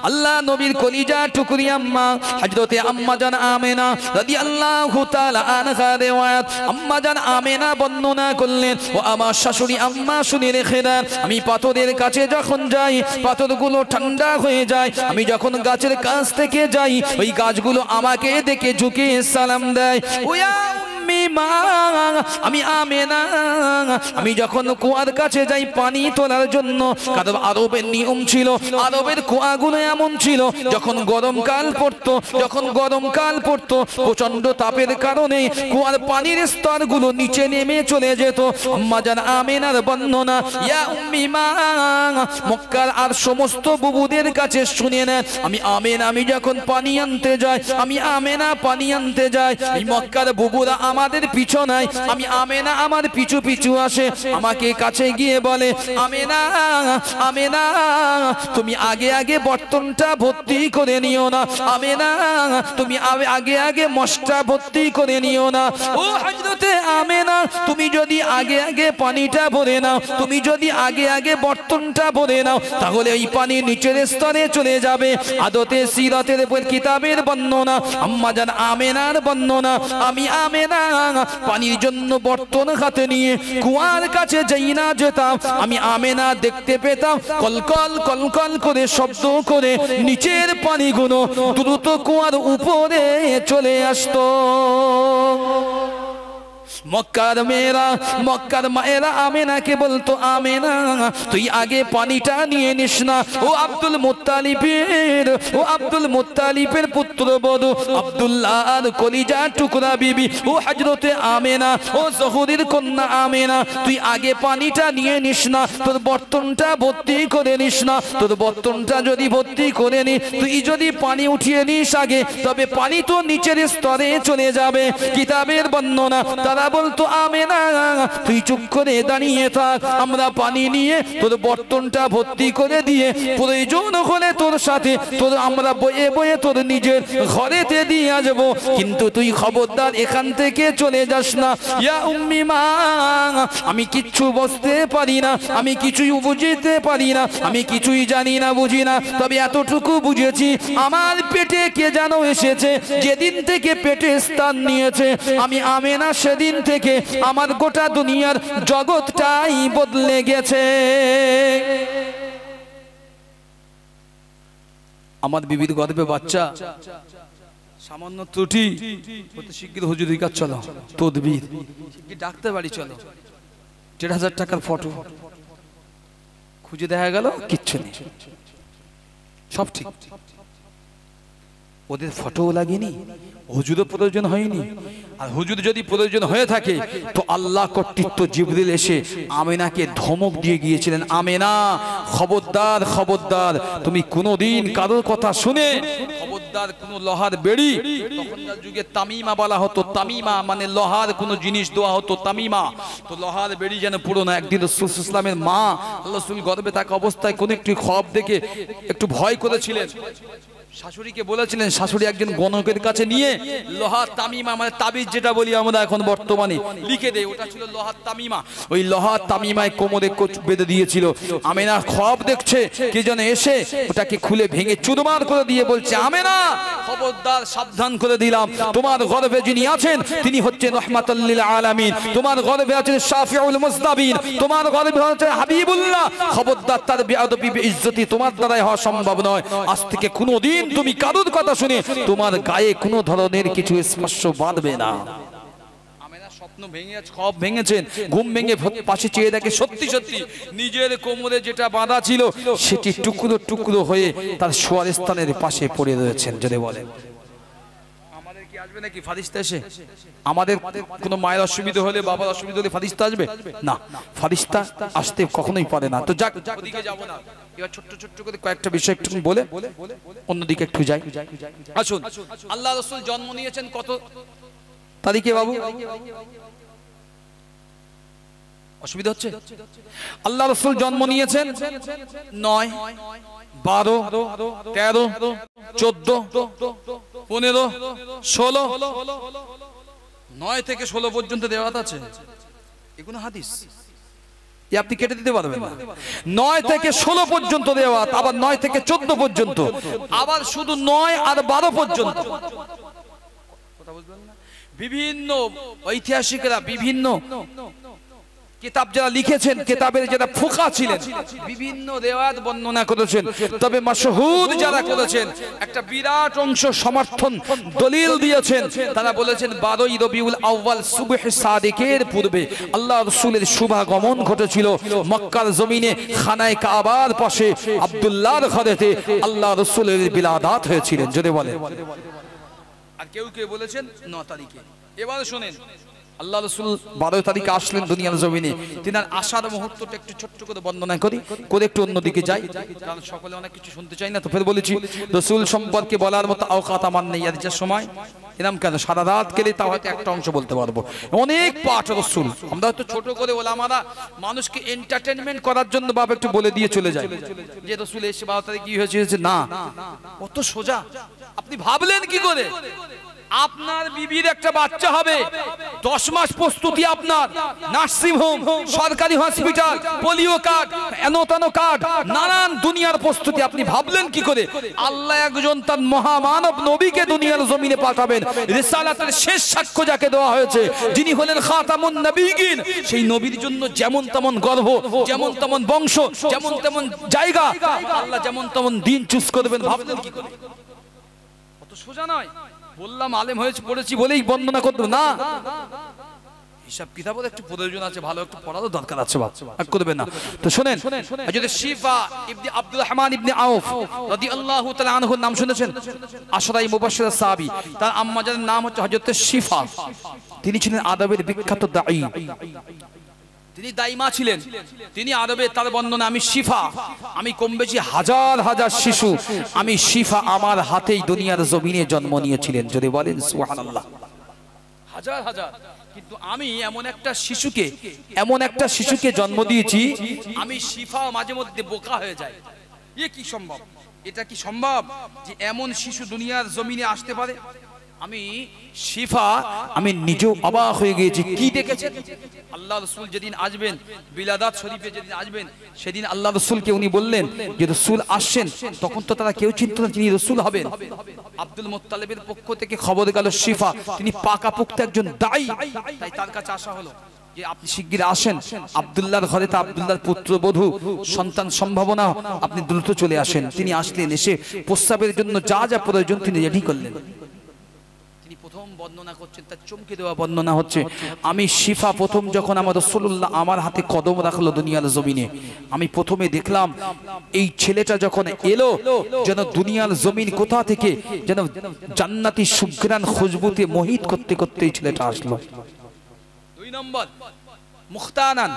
আল্লাহ নবীর কলিজা টুকরি আম্মা হযরতে আম্মা জান আমেনা রাদিয়াল্লাহু তাআলা আনহা রিওয়ায়াত, আম্মা জান আমেনা বর্ণনা করলেন, ও আমার শাশুড়ি আম্মা শুনে রেখে দেন, আমি পাথরের কাছে যখন যাই, পাথরগুলো ঠান্ডা হয়ে যায়, আমি যখন গাছের কাছ থেকে যাই, ওই গাছগুলো আমাকে দেখে ঝুঁকে সালাম দেয়, ওয়া উম্মি মা, আমি আমেনা আমি যখন কুয়ার কাছে যাই পানি তোলার জন্য, কারণ আরবের নিয়ম ছিল, আরবের কুয়াগুলো এমন ছিল যখন গরমকাল পড়তো প্রচন্ড তাপের কারণে কুয়ার পানির স্তরগুলো নিচে নেমে চলে যেত। আম্মা জান আমেনার বর্ণনা, ইয়া উম্মি মা, মক্কার আর সমস্ত বুবুদের কাছে শুনে নেন, আমি যখন পানি আনতে যাই, আমি আমেনা পানি আনতে যাই, এই মক্কার বুবুরা আমাদের পিছু নাই, আমি আমেনা আমার পিছু পিছু আসে, আমাকে কাছে গিয়ে বলে, আমেনা আমেনা তুমি আগে আগে বর্তনটা ভর্তি করে নিও না, আমেনা তুমি আগে আগে মশটা ভর্তি করে নিও না। ও হযরতে আমেনা, তুমি যদি আগে আগে পানিটা ভরে নাও, তুমি যদি আগে আগে বর্তনটা ভরে নাও, তাহলে এই পানি নিচের স্তরে চলে যাবে। আদতে সিরাতের কিতাবের বর্ণনা, আম্মা জান আমেনার বর্ণনা, আমি আমেনা পানির জন্য বর্তন হাতে নিয়ে কুয়ার কাছে যাই না যেতাম, আমি আমেনা দেখতে পেতাম কলকল কলকল করে শব্দ করে নিচের পানিগুলো দ্রুত কুয়ার উপরে চলে আসতো। মক্কার মায়েরা আমেনাকে বলতো, আমেনা তুই আগে পানিটা নিয়ে নিস না। ও আব্দুল মুত্তালিবের পুত্রবধূ আব্দুল্লাহর কলিজা টুকরা বিবি, ও হযরতে আমেনা, ও জহুরের কন্যা আমেনা, তুই আগে পানিটা নিয়ে নিস না, তোর বর্তনটা ভর্তি করে নিস না। তোর বর্তনটা যদি ভর্তি করে নি, তুই যদি পানি উঠিয়ে নিস আগে, তবে পানি তো নিচের স্তরে চলে যাবে। কিতাবের বর্ণনা, তারা বলতো, আমেনা তুই চুপ করে দাঁড়িয়ে থাক, আমরা পানি নিয়ে তোর বর্তনটা ভর্তি করে দিয়ে প্রয়োজন হলে তোর সাথে আমরা বয়ে বয়ে তোর নিজের ঘরেতে দিয়ে আসবো, কিন্তু তুই খবরদার এখান থেকে চলে যাস না। ইয়া উম্মি মা, আমি কিচ্ছু বুঝতে পারি না, আমি কিছুই বুঝতে পারি না, আমি কিছুই জানি না, বুঝি না, তবে এতটুকু বুঝেছি, আমার পেটে কে যেন এসেছে, যেদিন থেকে পেটে স্থান নিয়েছে আমি আমেনা, সেদিন থেকে আমার গোটা দুনিয়ার জগৎটাই বদলে গেছে। আমার বিবির গর্ভে বাচ্চা, সামান্য ত্রুটি হতে শিগগির হুজুরের কাছে চলো, তদবির ডাক্তার বাড়ি চলো, 1,500 টাকার ফটো খুঁজে দেখা গেল কিচ্ছু নেই, সব ঠিক, ওদের ফটোও লাগেনি, হুজুরও প্রয়োজন হয়নি। আর হুজুর যদি প্রয়োজন হয়ে থাকে তো আল্লাহ কর্তৃত্ব জিবরিল এসে আমেনাকে ধমক দিয়ে গিয়েছিলেন, আমেনা খবরদার খবরদার, তুমি কোনোদিন কারোর কথা শুনে খবরদার কোনো লোহার বেড়ি, তখনকার যুগে তামিমা বলা হতো, তামিমা মানে লোহার কোনো জিনিস দেওয়া হতো তামিমা, তো লোহার বেড়ি যেন পুরো না। একদিন রাসূল সাল্লাল্লাহু আলাইহি ওয়াসাল্লামের মা আল্লাহ রাসূল গর্ভে থাকা অবস্থায় কোন একটি খব দেখে একটু ভয় করেছিলেন, শাশুড়িকে বলেছিলেন, শাশুড়ি একজন গণকের কাছে নিয়ে লোহা তামিমা মানে তাবিজ যেটা বলি আমরা এখন বর্তমানে লিখে দেয়, ওটা ছিল লোহা তামিমা, ওই লোহা তামিমায় কোমরে বেঁধে দিয়েছিল। আমেনা খব দেখছে, কে যেন এসে ওটাকে খুলে ভেঙে চুরমার করে দিয়ে বলছে, আমেনা খবরদার, সাবধান করে দিলাম, তোমার গর্ভে যিনি আছেন তিনি হচ্ছেন রাহমাতুল লিল আলামিন, তোমার গর্ভে আছেন শাফিউল মুজনাবিন, তোমার গর্ভে আছেন হাবিবুল্লাহ, খবরদার তার বেয়াদবি বেইজ্জতি তোমার দ্বারাই হওয়া সম্ভব নয়। আজ থেকে কোনোদিন তুমি কারোর কথা শুনে তোমার গায়ে কোনো ধরনের কিছু স্পর্শ বাঁধবে না। আমেনা স্বপ্ন ভেঙে খব ভেঙেছেন, ঘুম ভেঙে পাশে চেয়ে দেখে সত্যি সত্যি নিজের কোমরে যেটা বাঁধা ছিল সেটি টুকরো টুকরো হয়ে তার শোয়ার স্থানের পাশে পড়ে রয়েছেন। যদি বলেন আমাদের কি আসবে নাকি ফারিস্তা এসে? আমাদের কোনো মায়ের অসুবিধা হলে, বাবার অসুবিধা হলে ফারিস্তা আসবে না, ফারিস্তা আসতে কখনোই পারে না। তো যাক, ওদিকে যাব না, এবার ছোট্ট ছোট্ট করে কয়েকটা বিষয় একটু বলে অন্যদিকে একটু যাই। আসুন, আল্লাহ রাসূল জন্ম নিয়েছেন কত তারিখে বাবু? অসুবিধা হচ্ছে? আল্লাহ রাসূল জন্ম নিয়েছেন 9, 12, 13, 14, 15, 16, 9 থেকে 16 পর্যন্ত দেওয়াত আছে, এগুলো হাদিস, আপনি কেটে দিতে পারবেন না। 9 থেকে 16 পর্যন্ত দেওয়াত, আবার 9 থেকে 14 পর্যন্ত, আবার শুধু 9 আর 12 পর্যন্ত। কথা বুঝলেন না? বিভিন্ন ঐতিহাসিকরা বিভিন্ন কিতাব যারা লিখেছেন, কিতাবের যারা ফুকা ছিলেন, বিভিন্ন রিওয়ায়াত বর্ণনা করেছেন, তবে মাশহুর যারা করেছেন একটা বিরাট অংশ সমর্থন দলিল দিয়েছেন। তারা বলেছেন 12ই রবিউল আউয়াল সুবহ সাদিকের পূর্বে আল্লাহ রাসূলের শুভাগমন ঘটেছিল মক্কার জমিনে, খানায়ে কাবার পাশে আব্দুল্লাহর ঘরেতে আল্লাহ রাসূলের বিলাদাত হয়েছিলেন। যদি বলেন, আর কেউ কেউ বলেছেন 9 তারিখে। এবার শুনেন, আল্লাহ রাসূল 12 তারিখে আসলেন দুনিয়ার জমিনে। তিনার আসার মুহূর্তটা একটু ছোট্ট করে বর্ণনা করি, করে একটু অন্যদিকে যাই, কারণ সকলে অনেক কিছু শুনতে চাই না। তো ফের বলেছি, রাসূল সম্পর্কে বলার মতো আওকাত আমার নেই। আর যে সময় এরকম কেন সারা রাত গেলে তাও হয়তো একটা অংশ বলতে পারবো, অনেক পাঠ রাসূল। আমরা হয়তো ছোট করে ওলামারা মানুষকে এন্টারটেইনমেন্ট করার জন্য বাবা একটু বলে দিয়ে চলে যায় যে রাসূল এসে 12 তারিখে কি হয়েছে। না, কত সোজা। আপনি ভাবলেন কি করে? আপনার বিবির একটা বাচ্চা হবে, 10 মাস প্রস্তুতি, আপনার নার্সিং হোম, সরকারি হসপিটাল, পোলিও কার্ড, এনতানো কার্ড, নানান দুনিয়ার প্রস্তুতি। আপনি ভাবলেন কি করে আল্লাহ একজন তার মহামানব নবীকে দুনিয়ার জমিনে পাঠাবেন, রিসালাতের শেষ সাক্ষ্য যাকে দেওয়া হয়েছে, যিনি হলেন খাতামুন নবীগিন, সেই নবীর জন্য যেমন তেমন গর্ভ, যেমন তেমন বংশ, যেমন তেমন জায়গা, আল্লাহ যেমন তেমন দিন চুজ করবেন। ভাবলেন কি করে? অত সোজা নয়। বললাম আলেম হয়েছে, পড়েছি বলেই বর্ণনা করতে না, হিসাব কিতাবের একটু প্রয়োজন আছে, ভালো একটু পড়ারও দরকার আছে, করবে না। তো শুনেন, যদি শিফা ইবনে আব্দুর রহমান ইবনে আউফ রাদিয়াল্লাহু তাআলা আনহুর নাম শুনেছেন? আশরাই মুবাশশিরা সাহাবী। তার আম্মা জানের নাম হচ্ছে হযরত শিফা। তিনি ছিলেন আদবের বিখ্যাত দাঈ, তিনি দাইমা ছিলেন। তিনি আরবে, তার বর্ণনা, আমি শিফা, আমি কম বেশি হাজার হাজার শিশু, আমি শিফা আমার হাতেই দুনিয়ার জমিনে জন্ম নিয়েছিলেন। যদি বলেন সুবহানাল্লাহ, হাজার হাজার। কিন্তু আমি এমন একটা শিশুকে জন্ম দিয়েছি, আমি শিফা মাঝে মধ্যে বোকা হয়ে যায়। এ কি সম্ভব? এটা কি সম্ভব যে এমন শিশু দুনিয়ার জমিনে আসতে পারে? আমি শিফা, আমি নিজেও অবাক হয়ে গিয়েছি। কি দেখেছেন? আল্লাহ রাসূল যেদিন আসবেন, বিলাদাত শরীফে যেদিন আসবেন, সেদিন আল্লাহ রাসূলকে উনি বললেন যে রাসূল আসছেন। তখন তো তারা কেউ চিন্তা না তিনি রাসূল হবেন। আব্দুল মুত্তালিবের পক্ষ থেকে খবর গেল শিফা তিনি পাকাপোক্ত একজন দাঈ, তাই তার কাছে আসা হলো যে আপনি শিগগির আসেন, আব্দুল্লাহর ঘরে তা আব্দুল্লাহর পুত্রবধূ সন্তান সম্ভাবনা, আপনি দ্রুত চলে আসেন। তিনি আসলেন, এসে প্রস্রাবের জন্য যা যা প্রয়োজন তিনি রেডি করলেন। প্রথম বর্ণনা করছেন, তার চমকে দেওয়া বর্ণনা হচ্ছে, আমি শিফা প্রথম যখন আমার রাসূলুল্লাহ আমার হাতে কদম রাখলো দুনিয়ার জমিনে, আমি প্রথমে দেখলাম এই ছেলেটা যখন এলো, যেন দুনিয়ার জমিন কোথা থেকে যেন জান্নাতি সুঘ্রাণ খুশবুতে মোহিত করতে করতে এই ছেলেটা আসলো। 2 নম্বর, মুখতানান,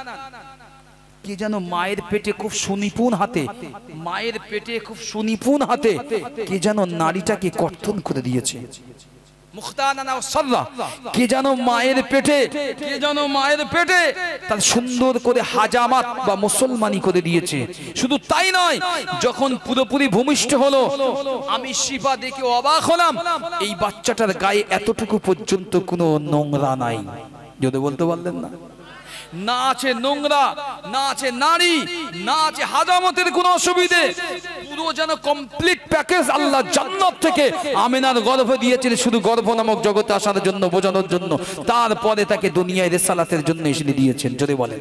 কে যেন মায়ের পেটে খুব সুনিপুণ হাতে, মায়ের পেটে খুব সুনিপুণ হাতে কে যেন নারীটাকে কর্তন করে দিয়েছে। কে যেন মায়ের পেটে তার সুন্দর করে হাজামাত বা মুসলমানি করে দিয়েছে। শুধু তাই নয়, যখন পুরোপুরি ভূমিষ্ঠ হলো, আমি শিফা দেখে অবাক হলাম, এই বাচ্চাটার গায়ে এতটুকু পর্যন্ত কোনো নোংরা নাই। যদি বলতে পারলেন না, না আছে নোংরা, না আছে নারী, না আছে হাজামতের কোনো অসুবিধে, পুরো যেন কমপ্লিট প্যাকেজ আল্লাহ জান্নাত থেকে আমিনার গর্ভে দিয়েছিলেন, শুধু গর্ভ নামক জগতে আসার জন্য, বোঝানোর জন্য। তারপরে তাকে দুনিয়ায় রিসালাতের জন্য এসে দিয়েছেন। যদি বলেন